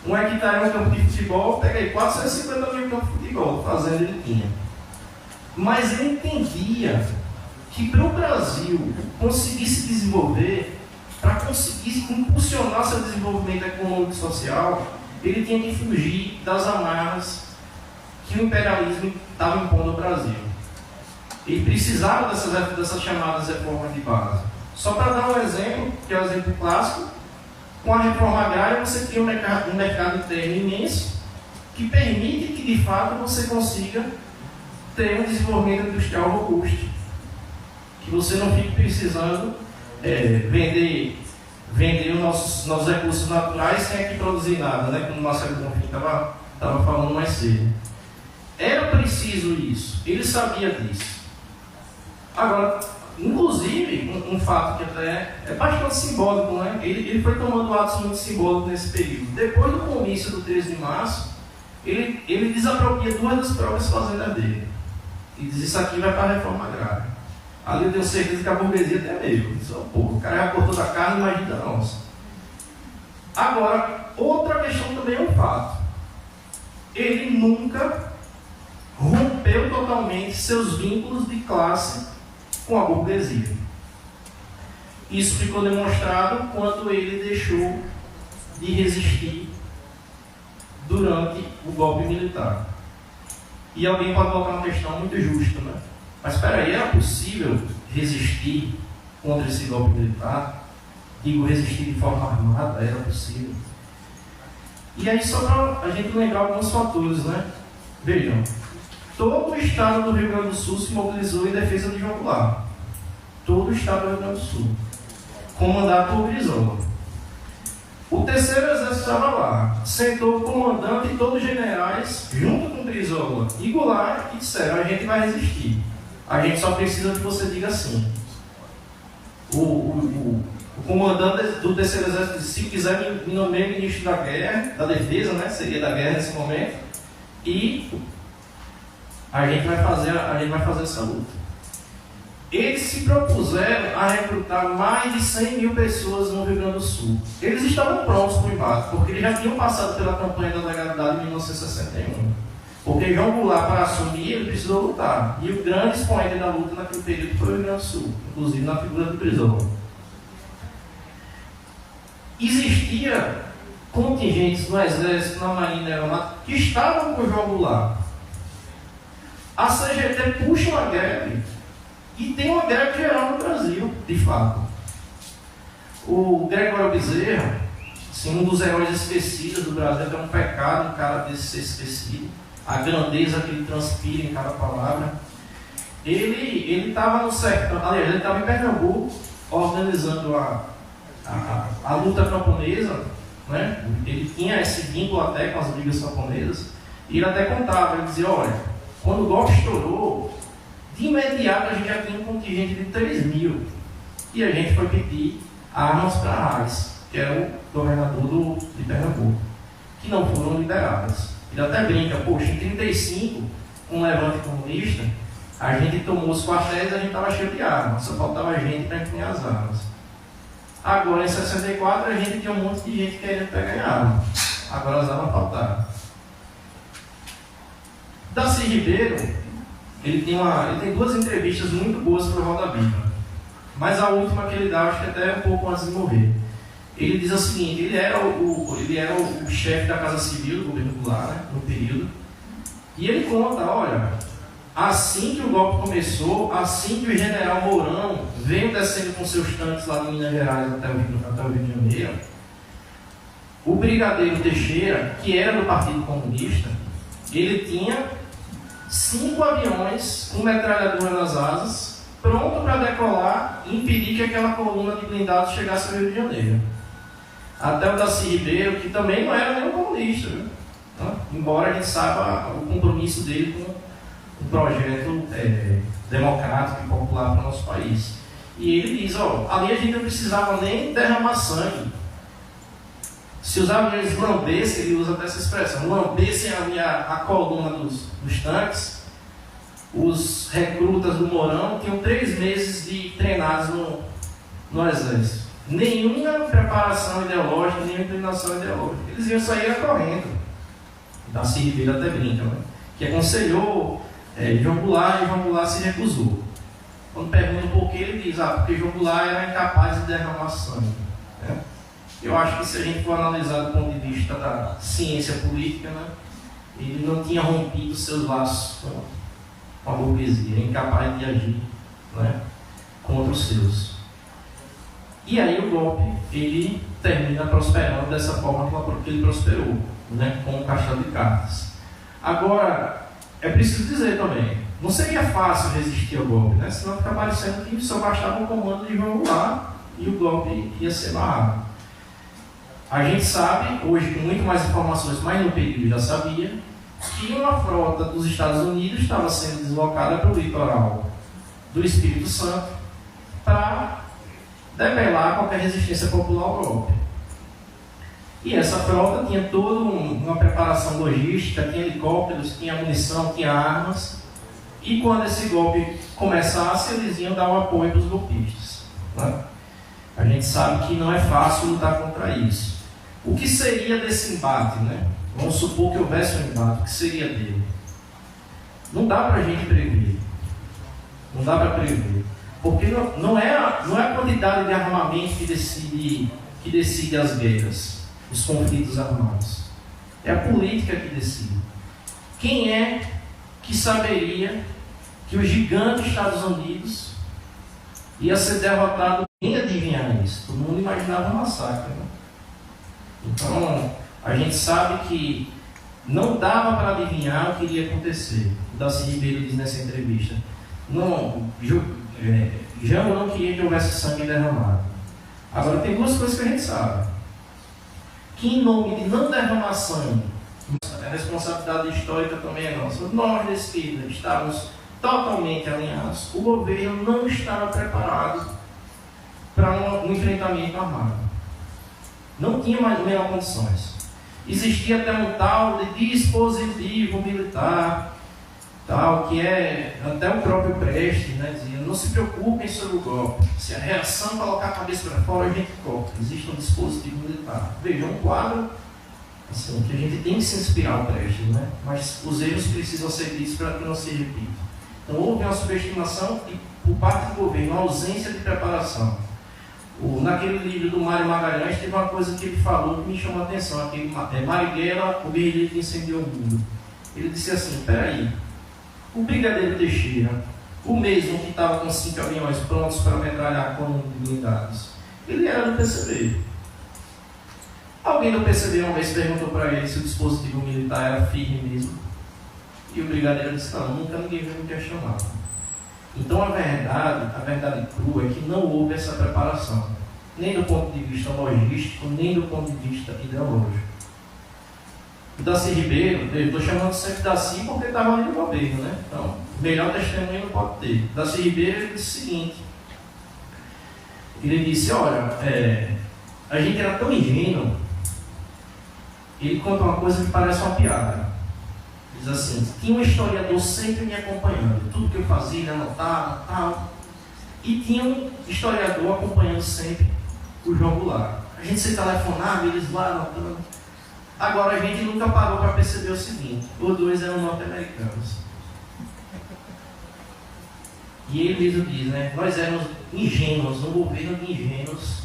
Speaker 4: Um hectare é um campo de futebol, pega aí 450 mil campos de futebol, fazenda ele tinha. Mas ele entendia que para o Brasil conseguir se desenvolver, para conseguir impulsionar seu desenvolvimento econômico e social, ele tinha que fugir das amarras que o imperialismo estava impondo ao Brasil. Ele precisava dessas chamadas reformas de base. Só para dar um exemplo, que é um exemplo clássico, com a reforma agrária você cria um mercado interno imenso que permite que de fato você consiga ter um desenvolvimento industrial robusto. Que você não fique precisando vender os nossos recursos naturais sem aqui produzir nada, né? Como o Marcelo Bonfim estava falando mais cedo. Era preciso isso, ele sabia disso. Agora, inclusive, um fato que até é bastante simbólico, né? Ele foi tomando atos muito simbólicos nesse período. Depois do comício do 13 de março, ele desapropria 2 das próprias fazendas dele. E diz: isso aqui vai para a reforma agrária. Ali eu tenho certeza que a burguesia até mesmo. O cara já cortou da carne, imagina a nossa. Agora, outra questão também é um fato. Ele nunca rompeu totalmente seus vínculos de classe com a burguesia. Isso ficou demonstrado quando ele deixou de resistir durante o golpe militar. E alguém pode colocar uma questão muito justa, né? Mas espera aí, era possível resistir contra esse golpe militar? Digo, resistir de forma armada, era possível. E aí, só para a gente lembrar alguns fatores, né? Vejam, todo o estado do Rio Grande do Sul se mobilizou em defesa de João Goulart. Todo o estado do Rio Grande do Sul. Com mandato por Brizola. O terceiro exército estava lá, sentou o comandante e todos os generais, junto com Brizola e Goulart, e disseram: a gente vai resistir. A gente só precisa que você diga sim. O comandante do terceiro exército disse: se quiser me nomear ministro da guerra, da defesa, né? Seria da guerra nesse momento, e a gente vai fazer essa luta. Eles se propuseram a recrutar mais de 100 mil pessoas no Rio Grande do Sul. Eles estavam prontos para o embate, porque eles já tinham passado pela campanha da legalidade em 1961. Porque João Goulart, para assumir, ele precisou lutar. E o grande expoente da luta naquele período foi o Rio Grande do Sul, inclusive na figura do Brizola. Existia contingentes no Exército, na Marinha, na Aeronáutica, que estavam com o João Goulart. A CGT puxa uma greve, e tem uma greve geral no Brasil, de fato. O Gregório Bezerra, assim, um dos heróis esquecidos do Brasil, é um pecado um cara desse ser esquecido. A grandeza que ele transpira em cada palavra. Ele estava no sertão, aliás, ele estava em Pernambuco, organizando a luta camponesa, né? Ele tinha esse vínculo até com as ligas camponesas, e ele até contava, ele dizia: olha, quando o golpe estourou, de imediato a gente já tinha um contingente de 3 mil, e a gente foi pedir armas para Arraes, que era o governador de Pernambuco, que não foram liberadas. Ele até brinca: poxa, em 1935, com o levante comunista, a gente tomou os quartéis e a gente estava cheio de armas, só faltava gente para empunhar as armas. Agora, em 64, a gente tinha um monte de gente querendo pegar arma. Agora as armas faltaram. Darcy Ribeiro, ele tem 2 entrevistas muito boas para o Roda Viva, mas a última que ele dá, acho que até um pouco antes de morrer. Ele diz o seguinte: ele era o chefe da Casa Civil do governo Goulart, né, no período, e ele conta: olha, assim que o golpe começou, assim que o general Mourão veio descendo com seus tanques lá de Minas Gerais até o Rio de Janeiro, o brigadeiro Teixeira, que era do Partido Comunista, ele tinha 5 aviões com metralhadora nas asas, pronto para decolar e impedir que aquela coluna de blindados chegasse ao Rio de Janeiro. Até o Darcy Ribeiro, que também não era nenhum comunista, viu? Embora a gente saiba o compromisso dele com um projeto democrático e popular para o nosso país. E ele diz: ó, ali a gente não precisava nem derramar sangue. Se os aviões lambessem, ele usa até essa expressão, lambessem a coluna dos tanques, os recrutas do Mourão tinham 3 meses de treinados no exército. Nenhuma preparação ideológica, nenhuma inclinação ideológica. Eles iam sair correndo. Darcy Ribeiro até brinca, né? Que aconselhou João Goulart, e João Goulart se recusou. Quando pergunta por que, ele diz: porque João Goulart era incapaz de derramar sangue. Né? Eu acho que, se a gente for analisar do ponto de vista da ciência política, né, ele não tinha rompido seus laços com a burguesia, era incapaz de agir, né, contra os seus. E aí o golpe, ele termina prosperando dessa forma que ele prosperou, né, com o castelo de cartas. Agora, é preciso dizer também, não seria fácil resistir ao golpe, né? Senão fica parecendo que só bastava o comando de João Goulart e o golpe ia ser barrado. A gente sabe, hoje com muito mais informações, mas no período já sabia, que uma frota dos Estados Unidos estava sendo deslocada para o litoral do Espírito Santo para debelar qualquer resistência popular ao golpe. E essa frota tinha toda uma preparação logística, tinha helicópteros, tinha munição, tinha armas, e quando esse golpe começasse, eles iam dar o apoio para os golpistas. Né? A gente sabe que não é fácil lutar contra isso. O que seria desse embate? Né? Vamos supor que houvesse um embate, o que seria dele? Não dá para a gente prever. Não dá para prever. Porque não é a quantidade de armamento que decide as guerras, os conflitos armados. É a política que decide. Quem é que saberia que o gigante Estados Unidos ia ser derrotado? Quem adivinhar isso? Todo mundo imaginava um massacre. Né? Então, a gente sabe que não dava para adivinhar o que iria acontecer. O Darcy Ribeiro diz nessa entrevista: Jango não queria que houvesse sangue derramado. Agora, tem 2 coisas que a gente sabe. que em nome de não derramação, a responsabilidade histórica também é nossa, nós da esquerda estávamos totalmente alinhados, o governo não estava preparado para um enfrentamento armado. Não tinha mais menor condições. Existia até um tal de dispositivo militar, tal, que é até o próprio Prestes, né, dizia, não se preocupem sobre o golpe, se a reação colocar a cabeça para fora, a gente corta. Existe um dispositivo militar. Veja, um quadro assim, que a gente tem que se inspirar o Prestes, né? Mas os erros precisam ser ditos para que não se repita. Então houve uma subestimação e, por parte do governo, uma ausência de preparação. Naquele livro do Mário Magalhães, teve uma coisa que ele falou que me chamou a atenção, aquele Marighella, o guerrilheiro que incendiou o mundo. Ele disse assim, peraí, o brigadeiro Teixeira, o mesmo que estava com 5 aviões prontos para metralhar com blindados, ele era do PCB. Alguém do PCB uma vez perguntou para ele se o dispositivo militar era firme mesmo. E o brigadeiro disse, não, nunca ninguém veio me questionar. Então a verdade crua é que não houve essa preparação, nem do ponto de vista logístico, nem do ponto de vista ideológico. O Darcy Ribeiro, eu estou chamando sempre de Darcy porque estava ali no governo, né? Então, melhor testemunho não pode ter. O Darcy Ribeiro ele disse o seguinte, ele disse, olha, a gente era tão ingênuo, ele conta uma coisa que parece uma piada. Diz assim, tinha um historiador sempre me acompanhando, tudo que eu fazia, ele anotava, tal. E tinha um historiador acompanhando sempre o João Goulart. A gente se telefonava, eles lá anotando. Agora a gente nunca parou para perceber o seguinte, os dois eram norte-americanos. E ele mesmo diz, né, nós éramos ingênuos, um governo de ingênuos,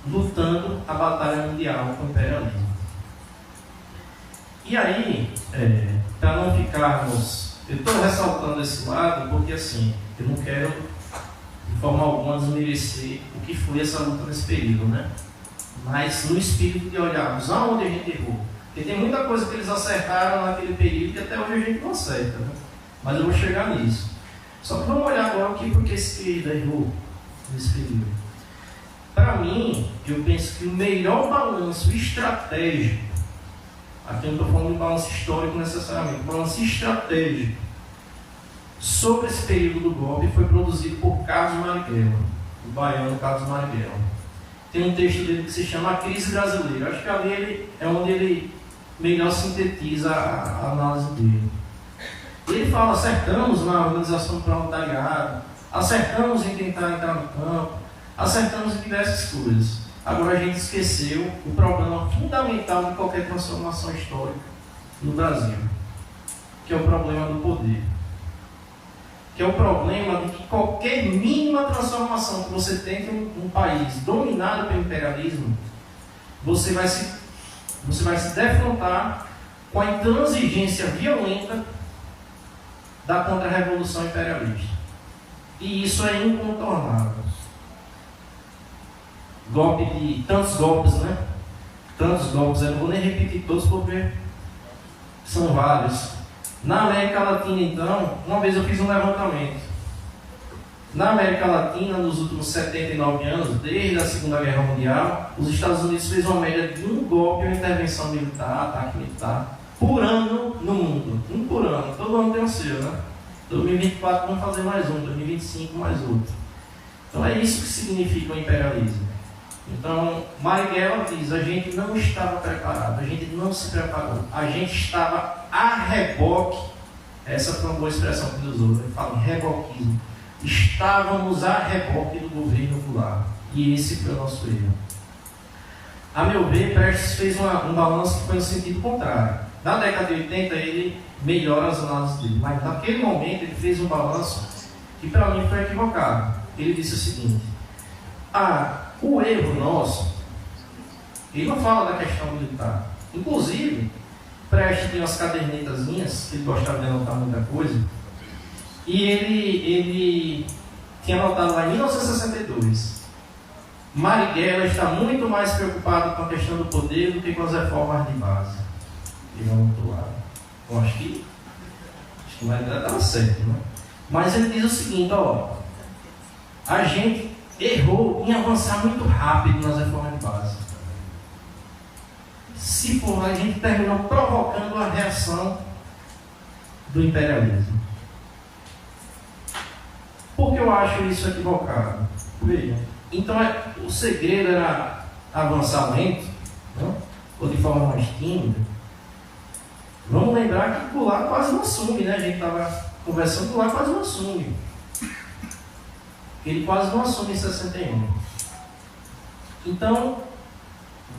Speaker 4: lutando a batalha mundial com o imperialismo. E aí, para não ficarmos... Eu estou ressaltando esse lado porque, assim, eu não quero, de forma alguma, desmerecer o que foi essa luta nesse período, né? Mas no espírito de olharmos aonde a gente errou. Porque tem muita coisa que eles acertaram naquele período que até hoje a gente não acerta, né? Mas eu vou chegar nisso. Só que vamos olhar agora o que porque esse esquerda errou nesse período. Para mim, eu penso que o melhor balanço estratégico, aqui eu não estou falando de balanço histórico necessariamente, balanço estratégico sobre esse período do golpe foi produzido por Carlos Marighella, o baiano Carlos Marighella. Tem um texto dele que se chama A Crise Brasileira. Acho que ali é onde ele melhor sintetiza a análise dele. Ele fala, acertamos na organização do proletariado, acertamos em tentar entrar no campo, acertamos em diversas coisas. Agora a gente esqueceu o problema fundamental de qualquer transformação histórica no Brasil, que é o problema do poder. Que é o problema de que qualquer mínima transformação que você tem em um país dominado pelo imperialismo, você vai se defrontar com a intransigência violenta da contra-revolução imperialista. E isso é incontornável. Tantos golpes, né? Tantos golpes, eu não vou nem repetir todos porque são vários. Na América Latina, então, uma vez eu fiz um levantamento. Na América Latina, nos últimos 79 anos, desde a Segunda Guerra Mundial, os Estados Unidos fez uma média de um golpe ou intervenção militar, ataque militar, por ano no mundo. Um por ano. Todo ano tem o seu, né? 2024 vamos fazer mais um, 2025 mais outro. Então é isso que significa o imperialismo. Então, Marighella diz, a gente não estava preparado, a gente não se preparou, a gente estava a reboque, essa foi uma boa expressão que ele usou, ele fala em reboquismo, estávamos a reboque do governo Goulart, e esse foi o nosso erro. A meu ver, Prestes fez um balanço que foi no sentido contrário. Na década de 80 ele melhora as análises dele, mas naquele momento ele fez um balanço que para mim foi equivocado. Ele disse o seguinte, o erro nosso, ele não fala da questão militar. Inclusive, Prestes tem umas cadernetazinhas, ele gostava de anotar muita coisa, e ele tinha anotado lá em 1962. Marighella está muito mais preocupado com a questão do poder do que com as reformas de base. Ele anotou lá. Eu acho que Marighella estava certo, né? Mas ele diz o seguinte, a gente errou em avançar muito rápido nas reformas de base. se for, a gente terminou provocando a reação do imperialismo. Por que eu acho isso equivocado? Veja, então o segredo era avançar lento, né? Ou de forma mais tímida. Vamos lembrar que Goulart quase não assume, né? A gente estava conversando, Goulart quase não assume. Ele quase não assume em 61. Então,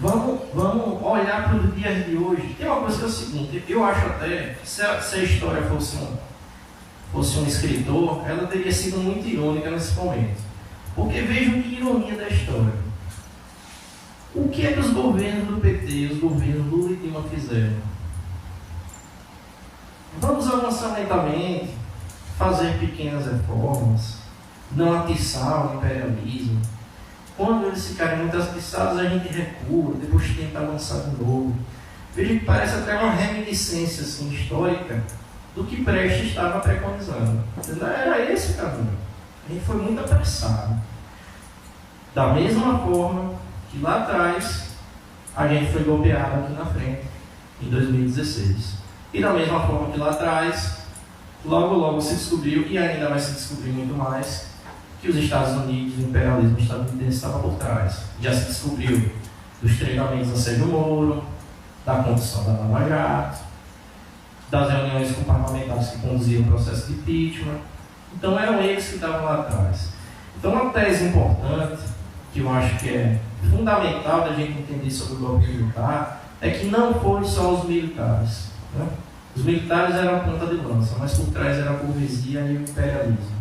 Speaker 4: vamos olhar para os dias de hoje. Tem uma coisa que é o seguinte, eu acho até que se a história fosse um escritor, ela teria sido muito irônica nesse momento. Porque vejam que ironia da história. O que é que os governos do PT, os governos Lula e Dilma fizeram? Vamos avançar lentamente, fazer pequenas reformas, não atiçar o imperialismo. Quando eles ficarem muito atiçados, a gente recua, depois tenta avançar de novo. Veja que parece até uma reminiscência assim, histórica do que Prestes estava preconizando. Era esse o caminho. A gente foi muito apressado. Da mesma forma que lá atrás a gente foi golpeado aqui na frente, em 2016. E da mesma forma que lá atrás, logo se descobriu, e ainda vai se descobrir muito mais, que os Estados Unidos, o imperialismo estadunidense estava por trás. Já se descobriu dos treinamentos a Sérgio Moro, da condução da Lava Jato, das reuniões com parlamentares que conduziam o processo de impeachment. Então eram eles que estavam lá atrás. Então uma tese importante, que eu acho que é fundamental da gente entender sobre o golpe militar, é que não foram só os militares, né? Os militares eram a ponta de lança, mas por trás era a burguesia e o imperialismo.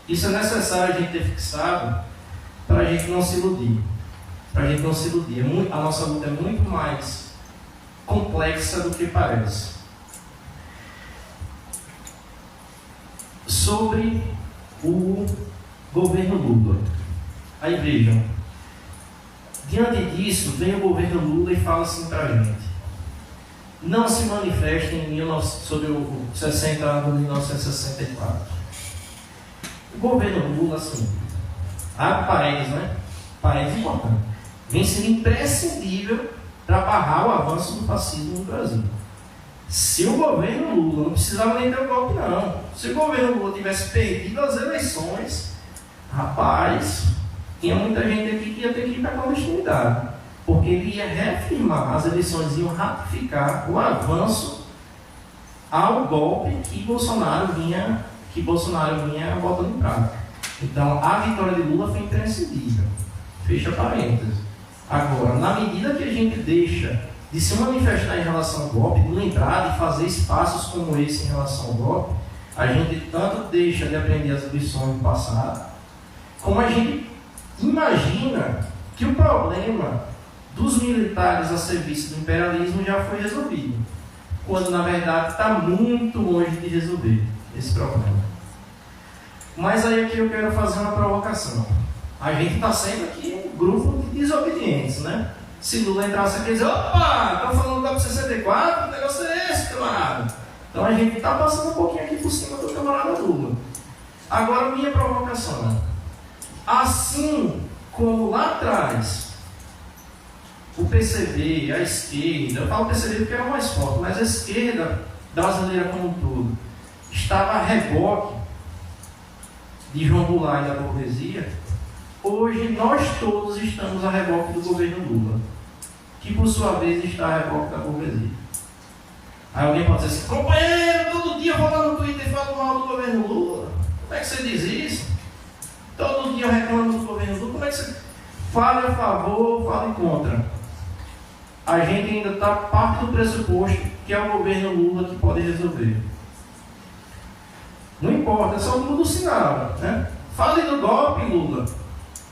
Speaker 4: Isso é necessário a gente ter fixado para a gente não se iludir. Para a gente não se iludir. A nossa luta é muito mais complexa do que parece. Sobre o governo Lula. Aí vejam, diante disso, vem o governo Lula e fala assim para a gente: não se manifestem sobre o 60 anos de 1964. O governo Lula, assim, abre parênteses, né? Parênteses importante. Vem sendo imprescindível para barrar o avanço do fascismo no Brasil. Se o governo Lula, não precisava nem ter um golpe, não. Se o governo Lula tivesse perdido as eleições, rapaz, tinha muita gente aqui que ia ter que ir para a clandestinidade. Porque ele ia reafirmar, as eleições iam ratificar o avanço ao golpe que Bolsonaro vinha botando em prática. Então, a vitória de Lula foi imprescindível. Fecha parênteses. Agora, na medida que a gente deixa de se manifestar em relação ao golpe, de lembrar de fazer espaços como esse em relação ao golpe, a gente tanto deixa de aprender as lições do passado, como a gente imagina que o problema dos militares a serviço do imperialismo já foi resolvido, quando na verdade está muito longe de resolver esse problema. Mas aí aqui eu quero fazer uma provocação. A gente está sendo aqui um grupo de desobedientes, né? Se Lula entrasse aqui e dizer: opa, estão falando do golpe 64, o negócio é esse, camarada. Então a gente está passando um pouquinho aqui por cima do camarada Lula. Agora, minha provocação: assim como lá atrás o PCB, a esquerda, eu falo PCB porque era mais forte, mas a esquerda brasileira como um todo estava a reboque de João Goulart e da burguesia, hoje nós todos estamos a reboque do governo Lula, que por sua vez está a reboque da burguesia. Aí alguém pode dizer assim: companheiro, todo dia vou lá no Twitter e falo mal do governo Lula. Como é que você diz isso? Todo dia eu reclamo do governo Lula. Como é que você fala a favor ou fala contra? A gente ainda está parte do pressuposto que é o governo Lula que pode resolver. Não importa, é só muda o sinal, né? Fale do golpe, Lula.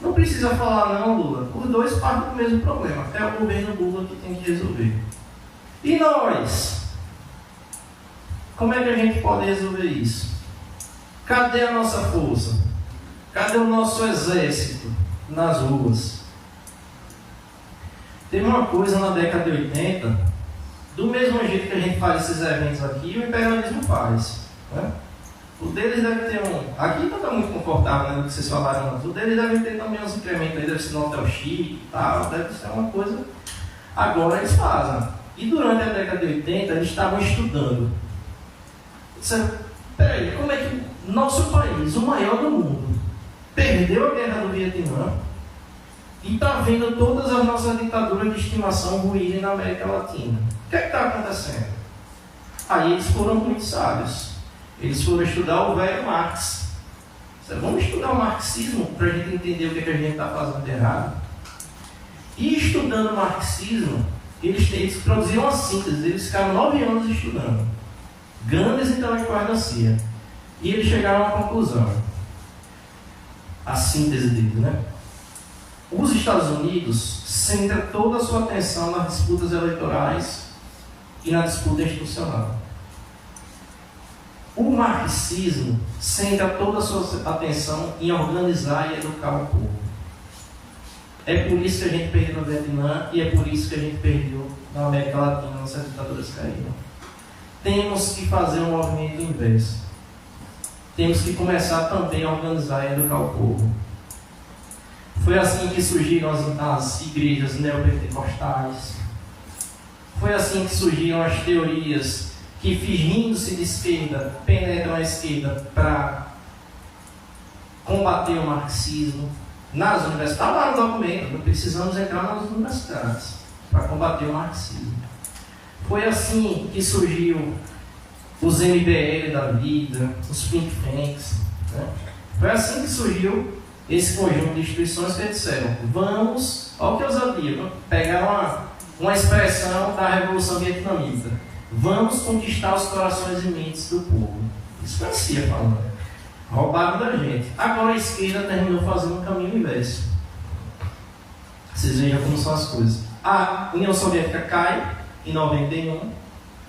Speaker 4: Não precisa falar não, Lula. Os dois partem do mesmo problema. É o governo Lula que tem que resolver. E nós? Como é que a gente pode resolver isso? Cadê a nossa força? Cadê o nosso exército nas ruas? Tem uma coisa na década de 80, do mesmo jeito que a gente faz esses eventos aqui, o imperialismo faz, né? O deles deve ter aqui não está muito confortável, né, do que vocês falaram antes. O deles deve ter também uns incrementos aí, deve ser no hotel chique e tal, deve ser uma coisa. Agora eles fazem. E durante a década de 80, eles estavam estudando. Disseram, peraí, como é que nosso país, o maior do mundo, perdeu a guerra do Vietnã e está vendo todas as nossas ditaduras de estimação ruírem na América Latina? O que é que está acontecendo? Aí eles foram muito sábios. Eles foram estudar o velho Marx. Disseram, vamos estudar o marxismo para a gente entender o que, é que a gente está fazendo de errado. E estudando o marxismo, eles produziram uma síntese. Eles ficaram 9 anos estudando. Grandes intelectuais da CIA. E eles chegaram a uma conclusão. A síntese deles, né? Os Estados Unidos centram toda a sua atenção nas disputas eleitorais e na disputa institucional. O marxismo centra toda a sua atenção em organizar e educar o povo. É por isso que a gente perdeu no Vietnã e é por isso que a gente perdeu na América Latina, nossas ditaduras caíram. Temos que fazer um movimento inverso. Temos que começar também a organizar e educar o povo. Foi assim que surgiram as igrejas neopentecostais. Foi assim que surgiram as teorias que, fingindo-se de esquerda, penetram a esquerda para combater o marxismo. Nas universidades, está lá no documento, não precisamos entrar nas universidades para combater o marxismo. Foi assim que surgiu os MBL da vida, os think tanks. Né? Foi assim que surgiu esse conjunto de instituições que disseram, vamos, olha o que eu sabia, pegar uma expressão da Revolução Vietnamita, vamos conquistar os corações e mentes do povo. Isso foi a CIA falando. Roubaram da gente. Agora a esquerda terminou fazendo um caminho inverso. Vocês vejam como são as coisas. A União Soviética cai em 91.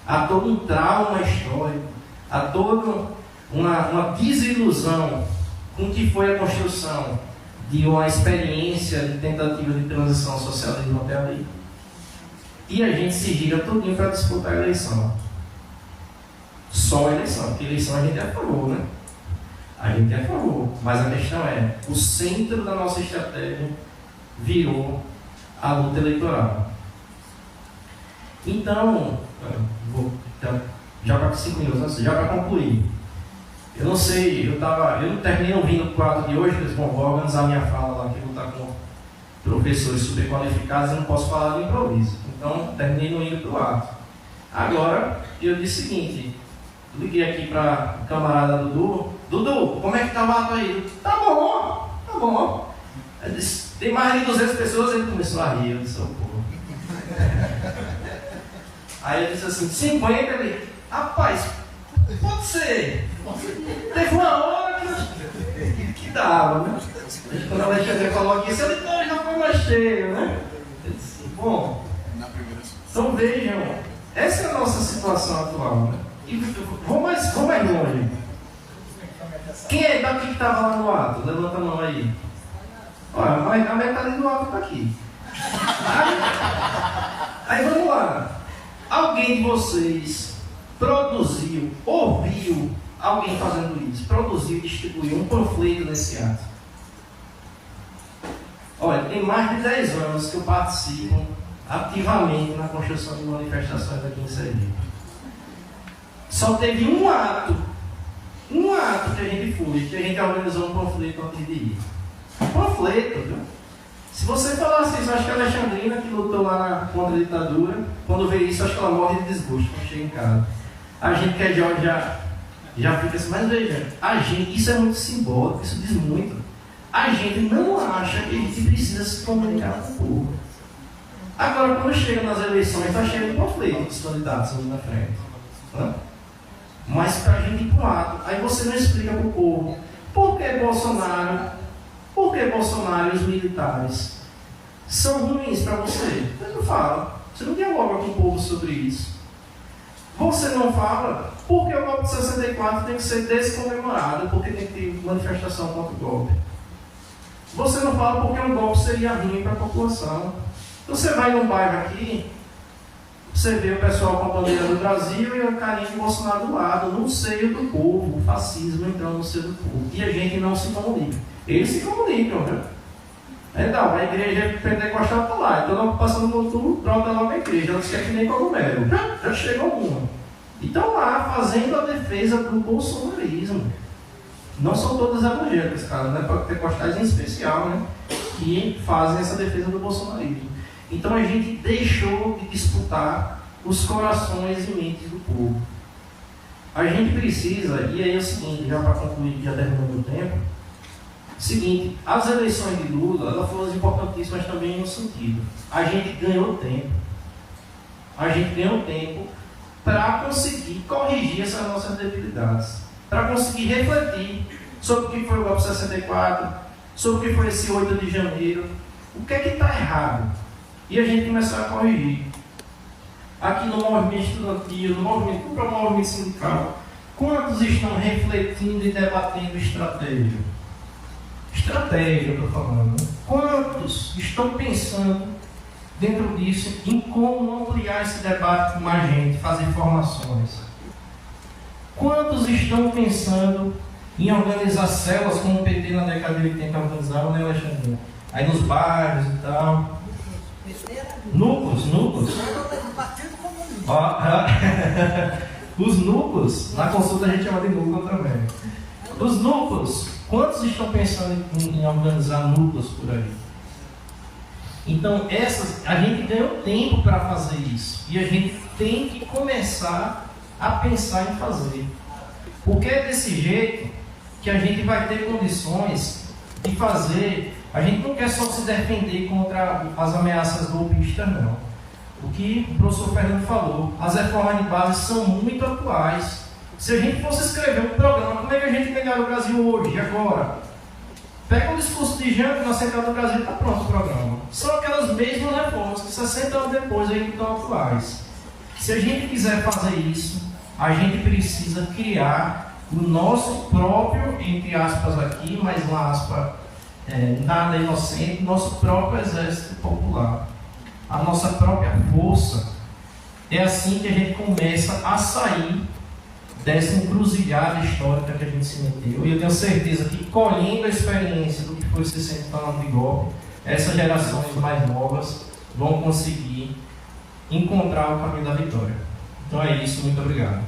Speaker 4: Há todo um trauma histórico. Há toda uma desilusão com o que foi a construção de uma experiência de tentativa de transição socialismo até ali. E a gente se gira todinho para disputar a eleição. Só a eleição, porque a eleição a gente é a favor, né? A gente é a favor, mas a questão é, o centro da nossa estratégia virou a luta eleitoral. Então, já para 5 minutos, já para concluir, eu não sei, eu não terminei ouvindo o quadro de hoje, mas bom, vou organizar minha fala lá, que eu vou estar com professores super qualificados e não posso falar de improviso. Então, terminei no indo para o ato. Agora, eu disse o seguinte, liguei aqui para o camarada Dudu, como é que está o ato aí? Tá bom. Eu disse, tem mais de 200 pessoas, ele começou a rir, eu disse, pô. Aí eu disse assim, 50, ele, rapaz, pode ser. Teve uma hora que dava, né? Quando a Alexandre falou aqui, ele já foi mais cheio, né? Eu disse, bom, então vejam, essa é a nossa situação atual, né? E vou mais longe. Quem é daqui que estava lá no ato? Levanta a mão aí. Olha, mas a metade do ato está aqui. Aí vamos lá. Alguém de vocês produziu, ouviu alguém fazendo isso? Produziu, distribuiu um panfleto nesse ato? Olha, tem mais de 10 anos que eu participo ativamente na construção de manifestações aqui em Sergipe. Só teve um ato que a gente foi, que a gente organizou um panfleto antes de ir. Um panfleto, viu? Se você falasse isso, acho que a Alexandrina, que lutou lá contra a ditadura, quando vê isso, acho que ela morre de desgosto quando chega em casa. A gente que é jovem já fica assim, mas veja, isso é muito simbólico, isso diz muito. A gente não acha que a gente precisa se comunicar com o povo. Agora, quando chega nas eleições, está cheio de panfleto dos candidatos ali na frente. Né? Mas para a gente ir para o ato, aí você não explica para o povo por que Bolsonaro e os militares são ruins para você. Você não fala, você não dialoga com o povo sobre isso. Você não fala porque o golpe de 64 tem que ser descomemorado, porque tem que ter manifestação contra o golpe. Você não fala porque um golpe seria ruim para a população. Você vai num bairro aqui, você vê o pessoal com a bandeira do Brasil e o carinha de Bolsonaro do lado, no seio do povo, o fascismo entrando no seio do povo. E a gente não se comunica. Eles se comunicam, né? Então, a igreja pentecostal está lá, então na ocupação do mundo, pronto, é logo a igreja, ela disse que é que nem cogumelo, já chegou uma. E estão lá fazendo a defesa do bolsonarismo. Não são todas evangélicas, cara, né? Pentecostais em especial, né? Que fazem essa defesa do bolsonarismo. Então a gente deixou de disputar os corações e mentes do povo. A gente precisa, e aí é o seguinte, já para concluir, já terminando o tempo, seguinte, as eleições de Lula, elas foram importantíssimas também em um sentido. A gente ganhou tempo. A gente ganhou tempo para conseguir corrigir essas nossas debilidades. Para conseguir refletir sobre o que foi o golpe 64, sobre o que foi esse 8 de janeiro, o que é que está errado. E a gente começar a corrigir. Aqui no movimento estudantil, no movimento sindical, quantos estão refletindo e debatendo estratégia? Estratégia, eu estou falando. Né? Quantos estão pensando dentro disso em como ampliar esse debate com mais gente, fazer formações? Quantos estão pensando em organizar células como o PT na década de 80 organizava, né, Alexandre? Aí nos bairros e tal. Núcleos. Os núcleos, na consulta a gente chama de núcleo também. Os núcleos, quantos estão pensando em organizar núcleos por aí? Então, a gente ganhou tempo para fazer isso. E a gente tem que começar a pensar em fazer. Porque é desse jeito que a gente vai ter condições de fazer. A gente não quer só se defender contra as ameaças golpistas, não. O que o professor Fernando falou, as reformas de base são muito atuais. Se a gente fosse escrever um programa, como é que a gente pegar o Brasil hoje, agora? Pega o discurso de Jango na Central do Brasil e está pronto o programa. São aquelas mesmas reformas que 60 anos depois ainda estão atuais. Se a gente quiser fazer isso, a gente precisa criar o nosso próprio, entre aspas aqui, mais uma aspa nada inocente, nosso próprio exército popular. A nossa própria força. É assim que a gente começa a sair dessa encruzilhada histórica que a gente se meteu. E eu tenho certeza que, colhendo a experiência do que foi 60 anos de golpe, essas gerações mais novas vão conseguir encontrar o caminho da vitória. Então é isso, muito obrigado.